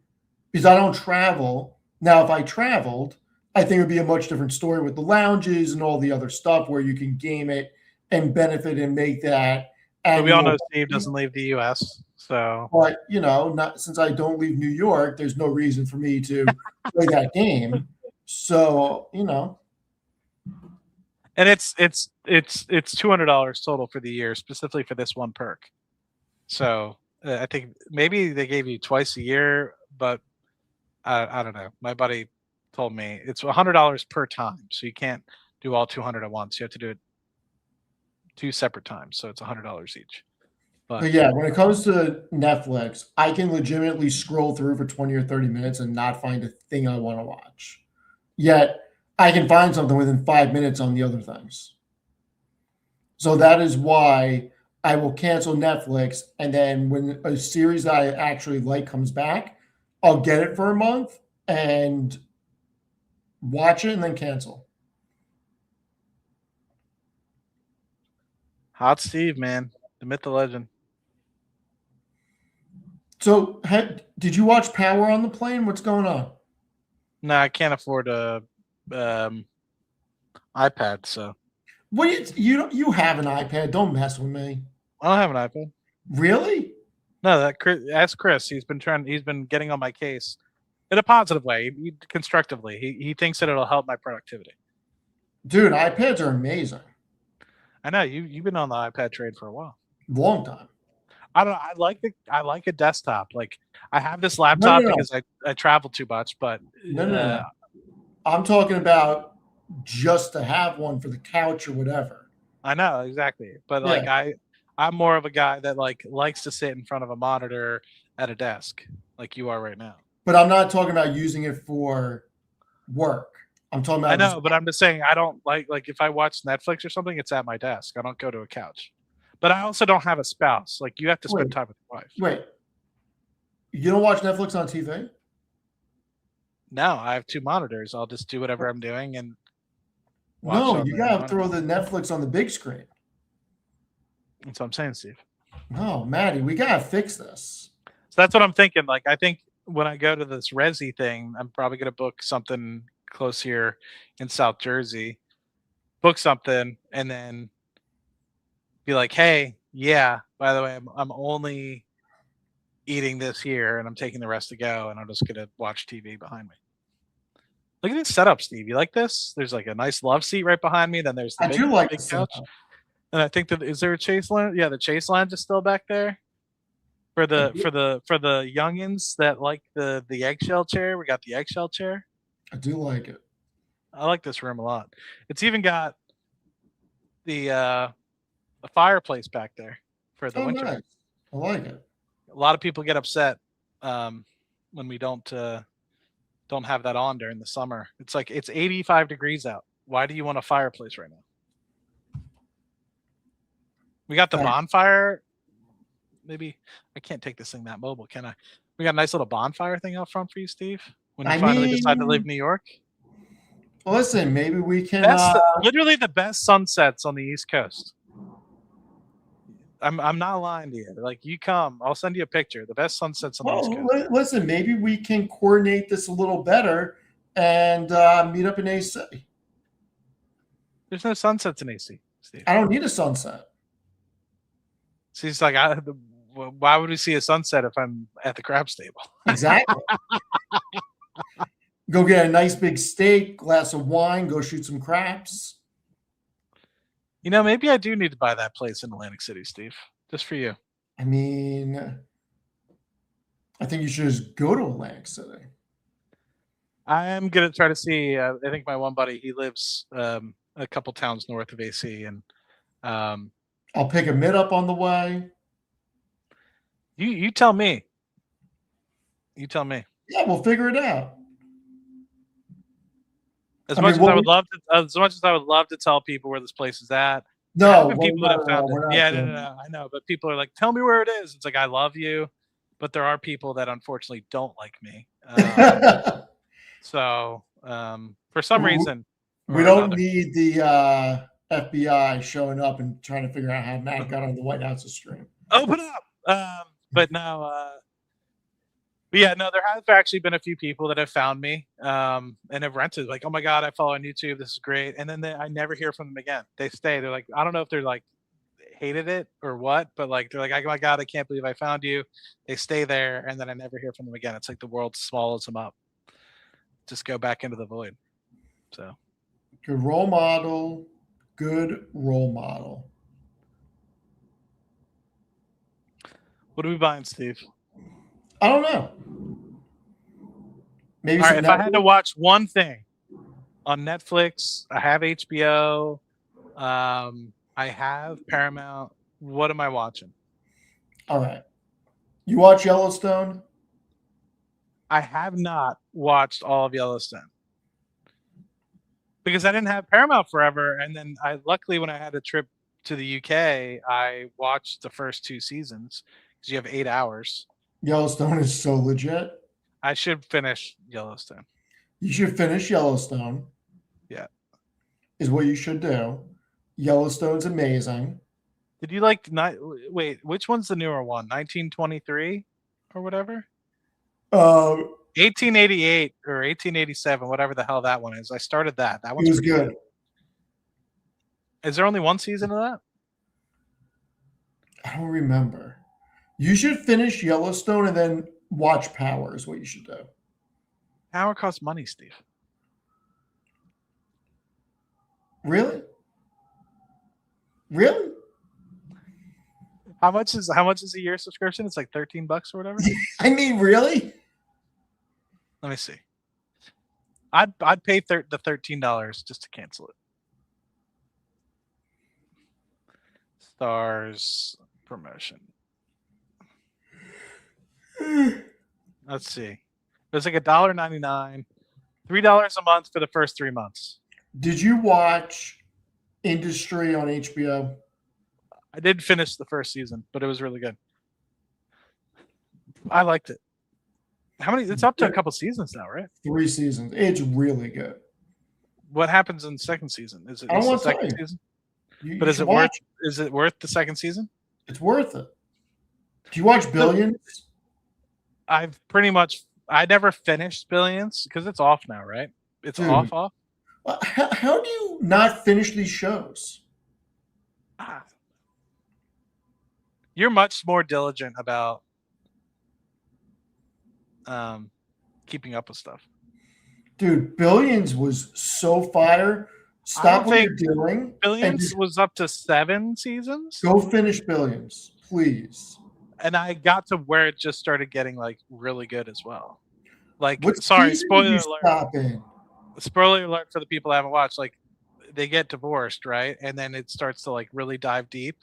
because I don't travel. Now, if I traveled, I think it would be a much different story with the lounges and all the other stuff where you can game it and benefit and make that But we all annual. know Steve doesn't leave the U.S., so But not since I don't leave New York, there's no reason for me to play that game. So and it's $200 total for the year, specifically for this one perk. So I think maybe they gave you twice a year, but I don't know. My buddy told me it's $100 per time, so you can't do all 200 at once. You have to do it 2 separate times, so it's $100 each. but yeah, when it comes to Netflix, I can legitimately scroll through for 20 or 30 minutes and not find a thing I want to watch. Yet I can find something within 5 minutes on the other things. So that is why I will cancel Netflix. And then when a series that I actually like comes back, I'll get it for a month and watch it and then cancel. Hot Steve, man, the myth, the legend. So, did you watch Power on the plane? What's going on? No, I can't afford a iPad, so What you have an iPad? Don't mess with me. I don't have an iPad. Really? No, ask Chris. He's been getting on my case in a positive way, constructively. He thinks that it'll help my productivity. Dude, iPads are amazing. I know you've been on the iPad trade for a while. Long time. I don't know. I like a desktop. Like I have this laptop No. because I travel too much, but No. I'm talking about just to have one for the couch or whatever. I know exactly. But Yeah. like I'm more of a guy that likes to sit in front of a monitor at a desk, like you are right now. But I'm not talking about using it for work. I'm talking about. I know, but I'm just saying I don't like if I watch Netflix or something, it's at my desk. I don't go to a couch. But I also don't have a spouse. Like you have to spend time with your wife. Wait. You don't watch Netflix on TV? No, I have 2 monitors. I'll just do whatever I'm doing and no, you gotta throw the Netflix on the big screen. That's what I'm saying, Steve. No, Maddie, we gotta fix this. So that's what I'm thinking. Like I think when I go to this Resi thing, I'm probably gonna book something close here in South Jersey, book something, and then be like, hey, yeah, by the way, I'm only eating this here and I'm taking the rest to go and I'm just gonna watch TV behind me. Look at this setup, Steve. You like this? There's like a nice love seat right behind me. Then there's the big couch. And I think that is there a chase lounge? Yeah, the chase lounge is still back there. For the youngins that like the eggshell chair, we got the eggshell chair. I do like it. I like this room a lot. It's even got the fireplace back there for the winter. Nice. I like it. A lot of people get upset when we don't have that on during the summer. It's like it's 85 degrees out. Why do you want a fireplace right now? We got the bonfire. Maybe I can't take this thing that mobile, can I? We got a nice little bonfire thing out front for you, Steve. When you finally decide to leave New York. Listen, maybe we can. Literally the best sunsets on the East Coast. I'm not lying to you. Like you come, I'll send you a picture. The best sunsets on the East Coast. Listen, maybe we can coordinate this a little better and meet up in AC. There's no sunsets in AC, Steve. I don't need a sunset. So he's like, why would we see a sunset if I'm at the crab stable? Exactly. Go get a nice big steak, glass of wine, go shoot some craps. Maybe I do need to buy that place in Atlantic City, Steve, just for you. I mean, I think you should just go to Atlantic City. I am gonna try to see. I think my one buddy, he lives a couple towns north of AC, and um, I'll pick a mid up on the way. you tell me. You tell me. Yeah, we'll figure it out. As I much mean, as I would love to, as much as I would love to tell people where this place is at, there have no, been well, people that not have at found all. it. We're not Yeah, doing that. I know, but people are like, "Tell me where it is." It's like I love you, but there are people that unfortunately don't like me. So for some reason We or don't another, need the FBI showing up and trying to figure out how Matt got on the White House's stream. open up. But no, but yeah, no, there have actually been a few people that have found me and have rented. Like, oh my god, I follow on YouTube. This is great. And then I never hear from them again. They stay. They're like, I don't know if they're like hated it or what, but like they're like, oh my god, I can't believe I found you. They stay there, and then I never hear from them again. It's like the world swallows them up. Just go back into the void. So Good role model. Good role model. what are we buying, Steve? I don't know. Maybe All some right, if I had to Netflix? watch one thing on Netflix, I have HBO. I have Paramount. What am I watching? All right. You watch Yellowstone? I have not watched all of Yellowstone because I didn't have Paramount forever, and then I luckily when I had a trip to the UK, I watched the first 2 seasons because you have 8 hours. Yellowstone is so legit. I should finish Yellowstone. You should finish Yellowstone. Yeah. Is what you should do. Yellowstone's amazing. Did you like wait, which one's the newer one? 1923 or whatever? 1888 or 1887, whatever the hell that one is. I started that. That It one's was pretty good. Is there only one season of that? I don't remember. You should finish Yellowstone and then watch Power is what you should do. Power costs money, Steve. Really? Really? How much is a year subscription? It's like $13 or whatever. I mean, really? Let me see. I'd pay the $13 just to cancel it. Stars promotion. Let's see. There's like $1.99, $3 a month for the first 3 months. Did you watch Industry on HBO? I did finish the first season, but it was really good. I liked it. How many? It's up to a couple seasons now, right? 3 seasons. It's really good. What happens in the second season? Is it I don't the want to tell second you. season? You But is should it worth? watch Is it worth the second season? It's worth it. Do you watch Billions? I've pretty much. I never finished Billions because it's off now, right? It's Dude. off. How do you not finish these shows? You're much more diligent about keeping up with stuff. Dude, Billions was so fire. Stop what you're doing. Billions was up to 7 seasons. Go finish Billions, please. And I got to where it just started getting like really good as well. Like, What sorry, season spoiler did you alert. stop in? Spoiler alert for the people that haven't watched. Like, they get divorced, right? And then it starts to like really dive deep.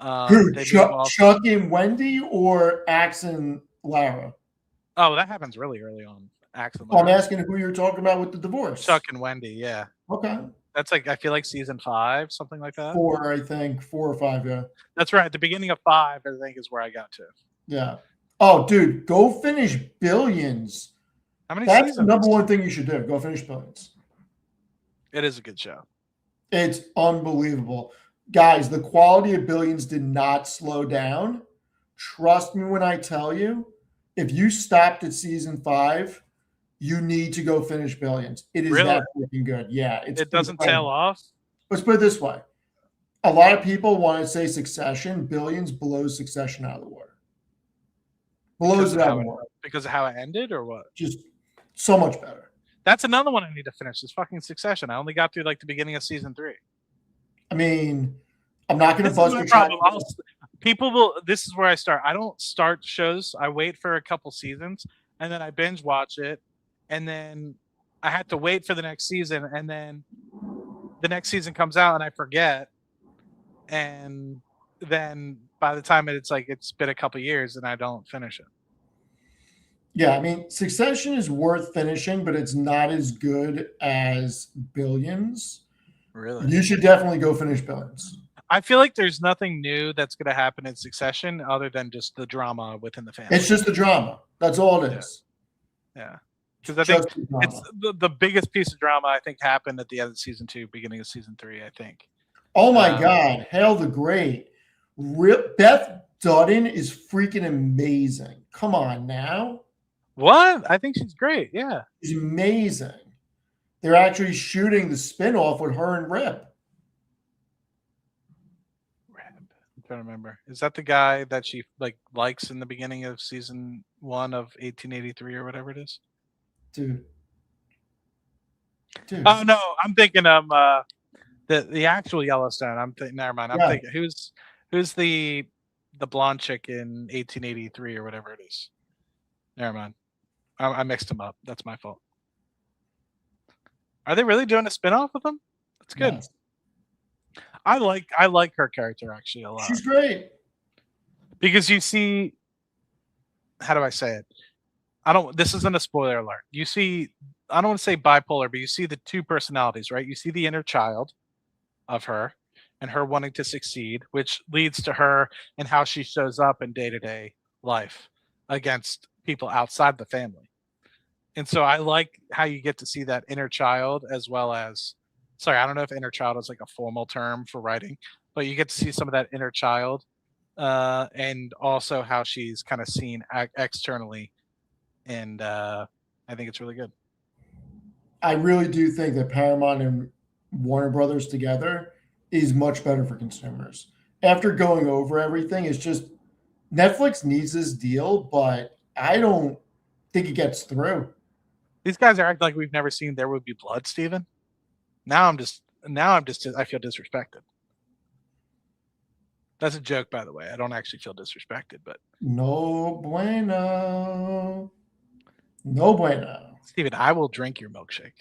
Who? They move Chuck, off- Chuck and Wendy or Axe and Lara? Oh, that happens really early on. Axe and Oh, I'm Lara. asking who you're talking about with the divorce. Chuck and Wendy, yeah. Okay. That's like, I feel like season 5, something like that. 4, I think. 4 or 5, yeah. That's right. At the beginning of 5, I think, is where I got to. Yeah. Oh, dude, go finish Billions. How many That's seasons? the number one thing you should do. Go finish Billions. It is a good show. It's unbelievable. Guys, the quality of Billions did not slow down. Trust me when I tell you, if you stopped at season 5, you need to go finish Billions. It is Really? that freaking good. Yeah. It doesn't tail off? Let's put it this way. A lot of people want to say Succession. Billions blows Succession out of the water. Blows it out of the water. Because of how it ended or what? Just so much better. That's another one I need to finish. Is fucking Succession. I only got through like the beginning of season 3. I mean, I'm not going to This bust is my your problem. chops. People will. This is where I start. I don't start shows. I wait for a couple seasons and then I binge watch it, and then I had to wait for the next season, and then the next season comes out and I forget, and then by the time it's been a couple years and I don't finish it. Yeah, I mean, Succession is worth finishing, but it's not as good as Billions. Really? You should definitely go finish Billions. I feel like there's nothing new that's going to happen in Succession other than just the drama within the family. It's just the drama. That's all it is. Yeah. Because I think it's the biggest piece of drama I think happened at the end of season 2, beginning of season 3, I think. Oh my God. Hail the Great. Beth Dutton is freaking amazing. Come on now. What? I think she's great. Yeah. She's amazing. They're actually shooting the spinoff with her and Rip. I'm trying to remember. Is that the guy that she likes in the beginning of season 1 of 1883 or whatever it is? Dude. Oh no, I'm thinking of the actual Yellowstone. Never mind. I'm thinking who's the blonde chick in 1883 or whatever it is. Never mind. I mixed them up. That's my fault. Are they really doing a spinoff with them? That's good. Yes. I like her character actually a lot. She's great. Because you see, how do I say it? This isn't a spoiler alert. You see, I don't want to say bipolar, but you see the two personalities, right? You see the inner child of her and her wanting to succeed, which leads to her and how she shows up in day-to-day life against people outside the family. And so I like how you get to see that inner child as well as, sorry, I don't know if inner child is like a formal term for writing, but you get to see some of that inner child and also how she's kind of seen externally. And I think it's really good. I really do think that Paramount and Warner Brothers together is much better for consumers. After going over everything, it's just Netflix needs this deal, but I don't think it gets through. These guys are acting like we've never seen There Would Be Blood, Steven. I feel disrespected. That's a joke, by the way. I don't actually feel disrespected, but no bueno. No bueno. Steven, I will drink your milkshake.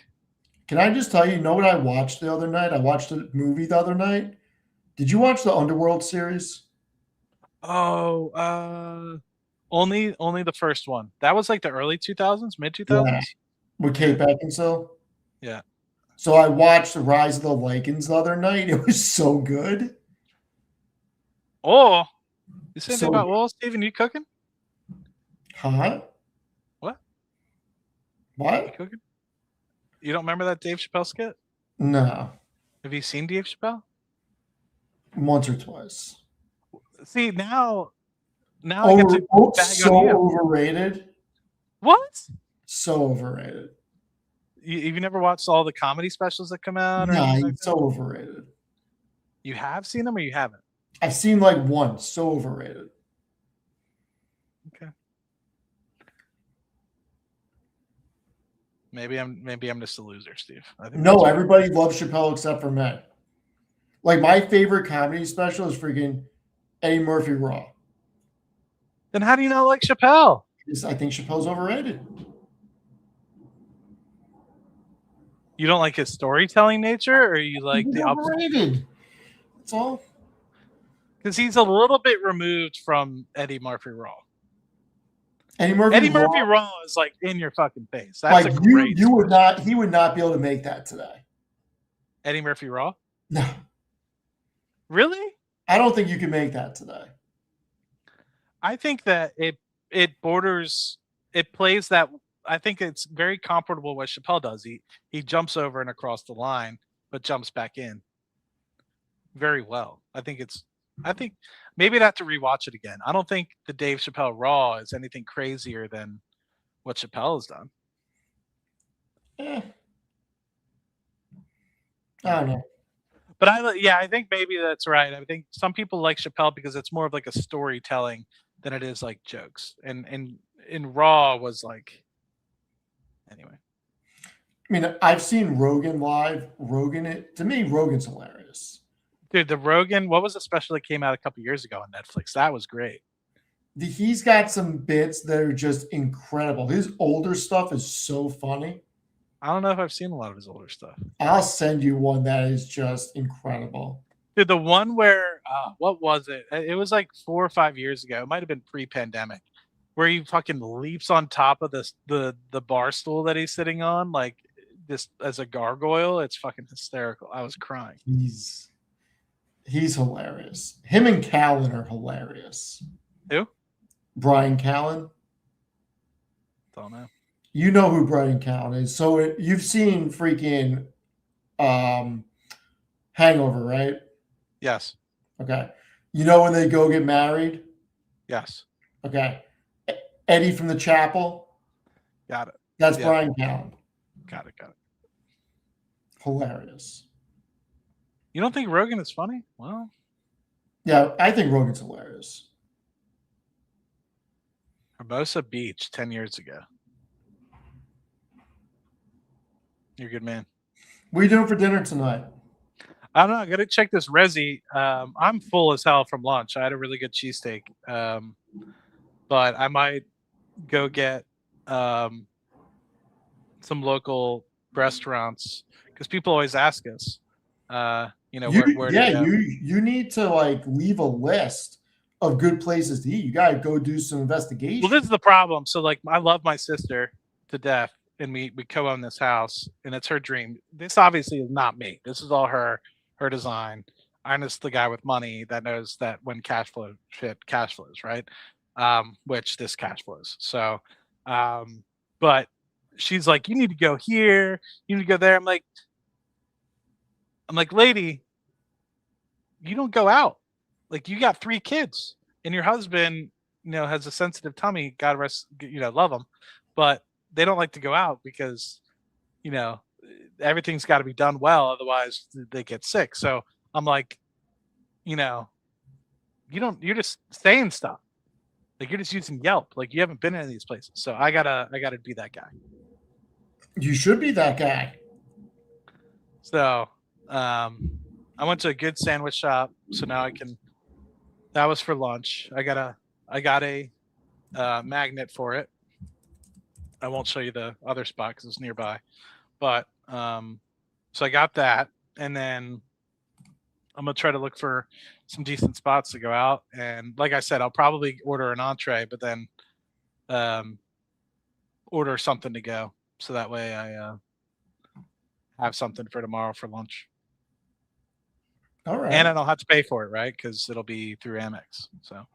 Can I just tell you know what I watched the other night? I watched a movie the other night. Did you watch the Underworld series? Oh, only the first one. That was like the early 2000s, mid 2000s. Yeah. With Kate Beckinsale. Yeah. So I watched The Rise of the Lycans the other night. It was so good. Oh, you said about Steven, you cooking? Huh? What? You cooking? You don't remember that Dave Chappelle skit? No. Have you seen Dave Chappelle? Once or twice. See, now I get to bag so on you. Overrated. What? So overrated. You never watched all the comedy specials that come out? No, it's so overrated. You have seen them or you haven't? I've seen like one. So overrated. Okay. Maybe I'm just a loser, Steve. No, everybody loves Chappelle except for me. Like my favorite comedy special is freaking Eddie Murphy Raw. Then how do you not like Chappelle? I think Chappelle's overrated. You don't like his storytelling nature, or you like the overrated? That's all. Because he's a little bit removed from Eddie Murphy Raw. Eddie Murphy Raw is like in your fucking face. That's like he would not be able to make that today. Eddie Murphy Raw? No. Really? I don't think you can make that today. I think that it plays that. I think it's very comparable what Chappelle does. He jumps over and across the line, but jumps back in very well. I think maybe I'd have to rewatch it again. I don't think the Dave Chappelle Raw is anything crazier than what Chappelle has done. I don't know. But I think maybe that's right. I think some people like Chappelle because it's more of like a storytelling than it is like jokes. And in Raw was like, anyway. I mean, I've seen Rogan live. To me, Rogan's hilarious. Dude, the Rogan, what was the special that came out a couple years ago on Netflix? That was great. He's got some bits that are just incredible. His older stuff is so funny. I don't know if I've seen a lot of his older stuff. I'll send you one that is just incredible. Dude, the one where what was it? It was like 4 or 5 years ago. It might have been pre-pandemic, where he fucking leaps on top of the bar stool that he's sitting on, like this as a gargoyle. It's fucking hysterical. I was crying. He's hilarious. Him and Callen are hilarious. Who? Brian Callen. Don't know. You know who Brian Callen is. So you've seen freaking Hangover, right? Yes. Okay. You know when they go get married? Yes. Okay. Eddie from the Chapel. Got it. That's Yeah. Brian Callen. Got it. Got it. Hilarious. You don't think Rogan is funny? Well, Yeah, I think Rogan's hilarious. Hermosa Beach 10 years ago. You're a good man. What are you doing for dinner tonight? I don't know. I got to check this resi. I'm full as hell from lunch. I had a really good cheesesteak. But I might go get some local restaurants because people always ask us, where to go. You need to like leave a list of good places to eat. You gotta go do some investigation. Well, this is the problem. So like I love my sister to death and we co-own this house and it's her dream. This obviously is not me. This is all her design. I'm just the guy with money that knows that when cash flows, right? Which this cash flows. So but she's like, you need to go here, you need to go there. I'm like, lady, you don't go out. Like you got 3 kids and your husband, has a sensitive tummy. God rest, love him, but they don't like to go out because, everything's got to be done well. Otherwise they get sick. So I'm like, you're just saying stuff. Like you're just using Yelp. Like you haven't been in any of these places. So I gotta be that guy. You should be that guy. So, I went to a good sandwich shop. So now that was for lunch. I got a magnet for it. I won't show you the other spot because it's nearby, but, so I got that and then I'm going to try to look for some decent spots to go out. And like I said, I'll probably order an entree, but then, order something to go. So that way I, have something for tomorrow for lunch. All right. And I don't have to pay for it, right? Because it'll be through Amex. So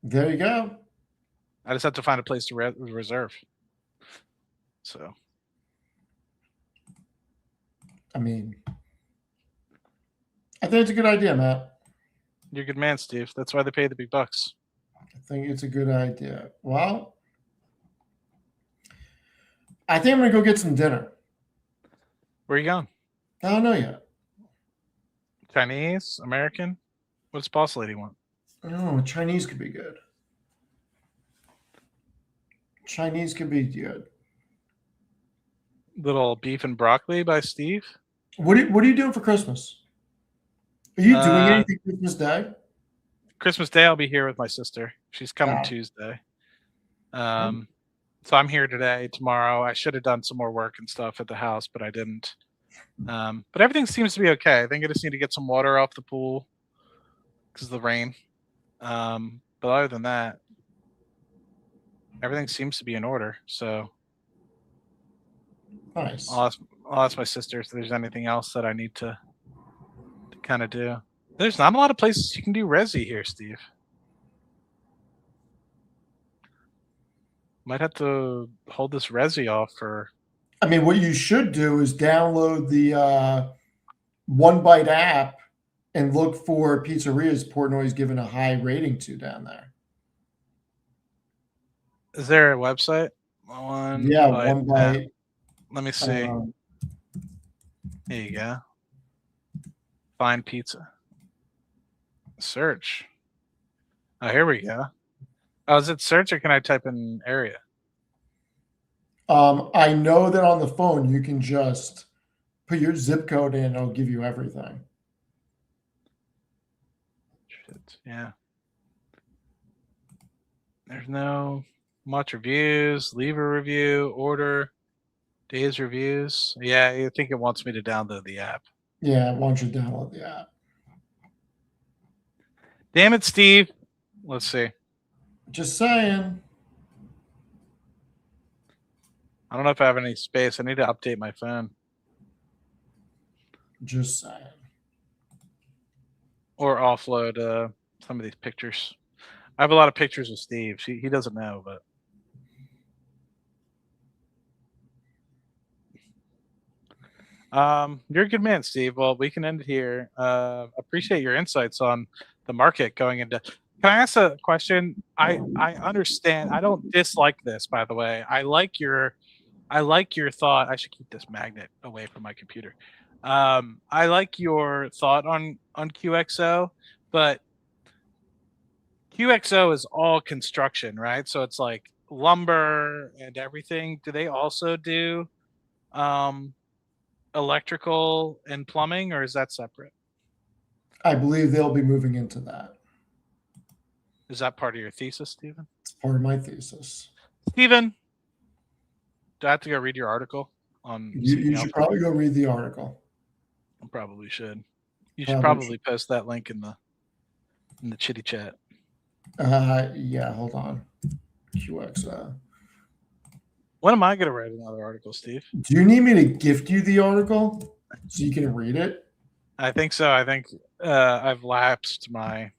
there you go. I just have to find a place to reserve. So, I mean, I think it's a good idea, Matt. You're a good man, Steve. That's why they pay the big bucks. I think it's a good idea. Well, I think I'm going to go get some dinner. Where are you going? I don't know yet. Chinese? American? What does boss lady want? I don't know. Chinese could be good. Chinese could be good. Little beef and broccoli by Steve. What are you doing for Christmas? Are you doing anything Christmas Day? Christmas Day, I'll be here with my sister. She's coming Tuesday. So I'm here today. Tomorrow, I should have done some more work and stuff at the house, but I didn't. But everything seems to be okay. I think I just need to get some water off the pool because of the rain. But other than that, everything seems to be in order. So nice. I'll ask my sister if there's anything else that I need to kind of do. There's not a lot of places you can do resi here, Steve. Might have to hold this resi off for. I mean, what you should do is download the One Bite app and look for pizzerias Portnoy's given a high rating to down there. Is there a website? One Bite. Let me see. Here you go. Find pizza. Search. Oh, here we go. Oh, is it search or can I type in area? I know that on the phone you can just put your zip code in and it'll give you everything. Shit. Yeah. There's no much reviews. Leave a review. Order. Days reviews. Yeah, I think it wants me to download the app. Yeah, why don't you download the app? Damn it, Steve. Let's see. Just saying. I don't know if I have any space. I need to update my phone. Just saying. Or offload some of these pictures. I have a lot of pictures of Steve. He doesn't know, but you're a good man, Steve. Well, we can end it here. Appreciate your insights on the market going into. Can I ask a question? I understand. I don't dislike this, by the way. I like your thought. I should keep this magnet away from my computer. I like your thought on QXO, but QXO is all construction, right? So it's like lumber and everything. Do they also do electrical and plumbing, or is that separate? I believe they'll be moving into that. Is that part of your thesis, Stephen? It's part of my thesis. Stephen, do I have to go read your article on? You should probably go read the article. I probably should. You should probably post that link in the chitty chat. Yeah, hold on. QXO. When am I going to write another article, Steve? Do you need me to gift you the article so you can read it? I think so. I think I've lapsed my.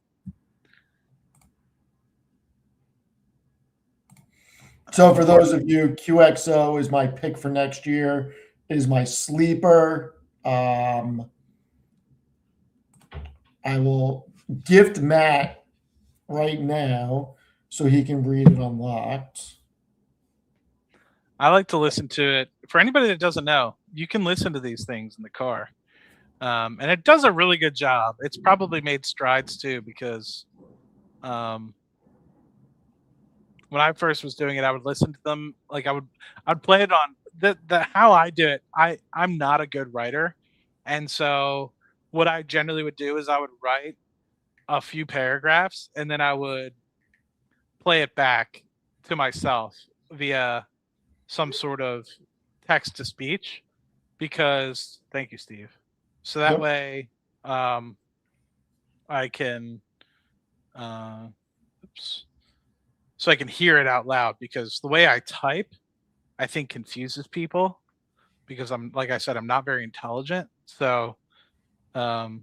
So for those of you, QXO is my pick for next year. It is my sleeper. I will gift Matt right now so he can read it unlocked. I like to listen to it. For anybody that doesn't know, you can listen to these things in the car. And it does a really good job. It's probably made strides too, because when I first was doing it, I would listen to them. Like I'd play it on the how I do it. I'm not a good writer. And so what I generally would do is I would write a few paragraphs and then I would play it back to myself via some sort of text to speech, because thank you, Steve. So that way I can so I can hear it out loud, because the way I type, I think confuses people, because like I said, I'm not very intelligent. So and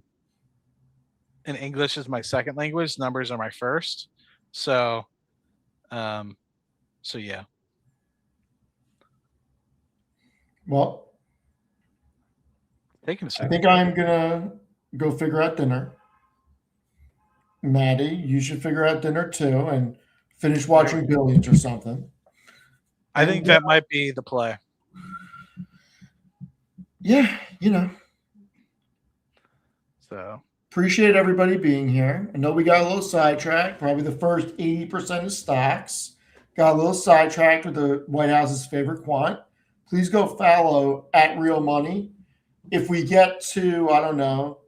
English is my second language, numbers are my first. So yeah. Well, Taking a second. I think I'm gonna go figure out dinner. Maddie, you should figure out dinner too and finish watching Billions or something. I think that might be the play. Yeah, So appreciate everybody being here. I know we got a little sidetracked. Probably the first 80% of stocks got a little sidetracked with the White House's favorite quant. Please go follow at Real Money. If we get to, I don't know,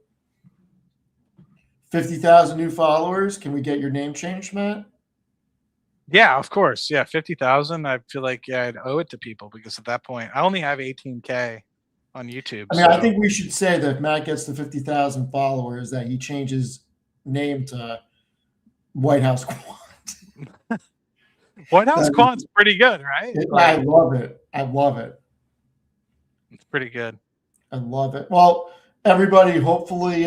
50,000 new followers, can we get your name changed, Matt? Yeah, of course. Yeah, 50,000. I feel like I'd owe it to people, because at that point I only have 18K on YouTube. I mean, I think we should say that if Matt gets to 50,000 followers, that he changes name to White House Quant. White House Quant's pretty good, right? I love it. I love it. It's pretty good. I love it. Well, everybody, hopefully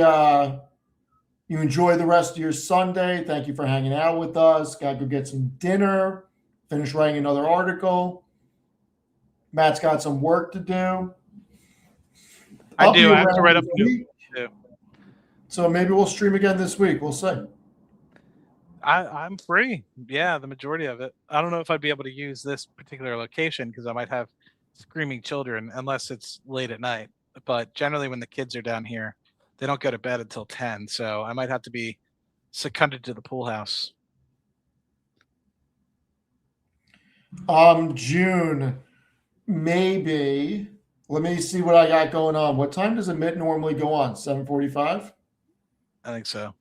you enjoy the rest of your Sunday. Thank you for hanging out with us. Got to go get some dinner, finish writing another article. Matt's got some work to do. I do. I have to write up a new too. So maybe we'll stream again this week. We'll see. I'm free. Yeah, the majority of it. I don't know if I'd be able to use this particular location, because I might have screaming children, unless it's late at night. But generally when the kids are down here, they don't go to bed until 10. So I might have to be seconded to the pool house. June, maybe. Let me see what I got going on. What time does Amit normally go on? 7:45? I think so.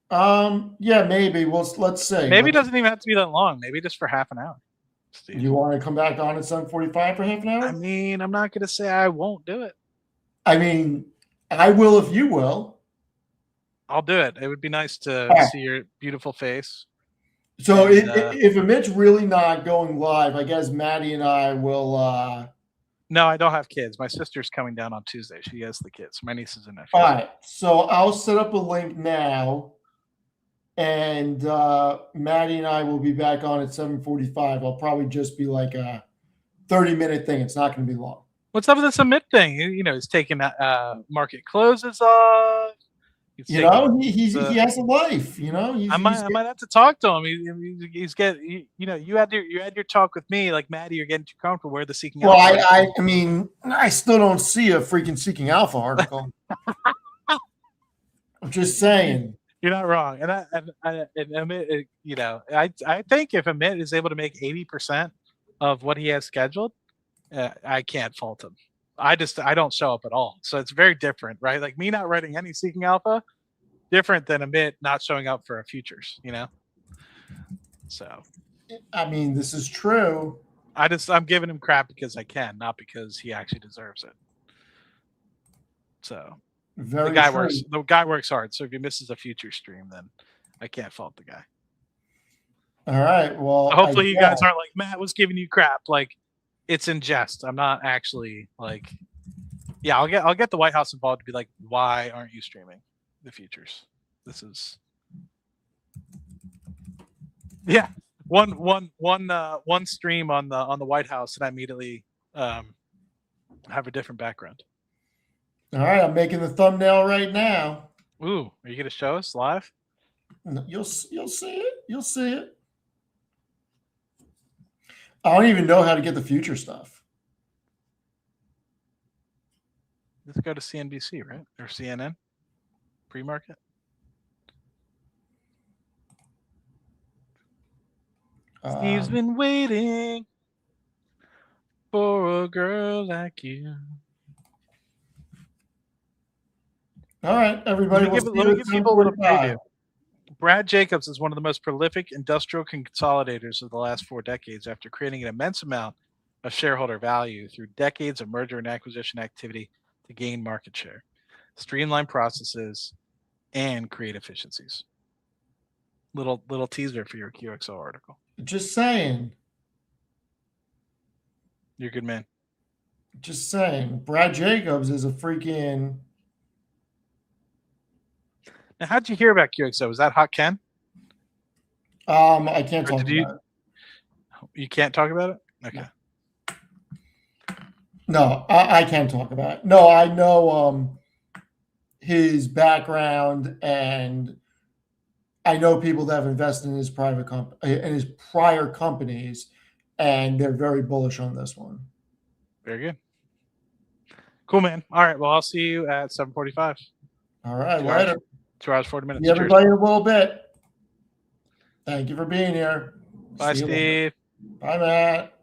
Yeah, maybe. Well, let's say. Maybe it doesn't even have to be that long. Maybe just for half an hour. Steve. You want to come back on at 7:45 for half an hour? I mean, I'm not gonna say I won't do it. I mean, I will if you will. I'll do it. It would be nice to Right. see your beautiful face. So And, if Amit's really not going live, I guess Maddie and I will. No, I don't have kids. My sister's coming down on Tuesday. She has the kids. My nieces and nephews. All right. So I'll set up a link now, and Maddie and I will be back on at 7:45. I'll probably just be like a 30-minute thing. It's not going to be long. What's up with this Amit thing? You know, he's taking market closes off. He has a life. I might have to talk to him. He's getting. You had your talk with me, like Maddie. You're getting too comfortable. Where the Seeking Alpha. Well, I mean, I still don't see a freaking Seeking Alpha article. I'm just saying. You're not wrong, and Amit, I think if Amit is able to make 80% of what he has scheduled, I can't fault him. I don't show up at all, so it's very different, right? Like me not writing any Seeking Alpha, different than Amit not showing up for a futures, So, I mean, this is true. I'm giving him crap because I can, not because he actually deserves it. So. Very the guy true. The guy works hard. So if he misses a future stream, then I can't fault the guy. All right. Well, so hopefully you guys aren't like Matt was giving you crap. Like it's in jest. I'm not actually like. Yeah, I'll get the White House involved to be like, why aren't you streaming the futures? This is. Yeah, one stream on the White House, and I immediately have a different background. All right, I'm making the thumbnail right now. Ooh, are you going to show us live? You'll see it. You'll see it. I don't even know how to get the future stuff. Let's go to CNBC, right? Or CNN? Pre-market? Steve's been waiting for a girl like you. All right, everybody. Let me give people a little preview. Brad Jacobs is one of the most prolific industrial consolidators of the last 4 decades after creating an immense amount of shareholder value through decades of merger and acquisition activity to gain market share, streamline processes, and create efficiencies. Little teaser for your QXO article. Just saying. You're a good man. Just saying. Brad Jacobs is a freaking... Now, how'd you hear about QXO? Was that Hot Ken? I can't talk about it. You can't talk about it? Okay. No, I can't talk about it. No, I know his background, and I know people that have invested in his prior companies, and they're very bullish on this one. Very good. Cool, man. All right. Well, I'll see you at 7:45. All right. Later. 2 hours, 40 minutes. See everybody in a little bit. Thank you for being here. Bye, Steve. Bye, Matt.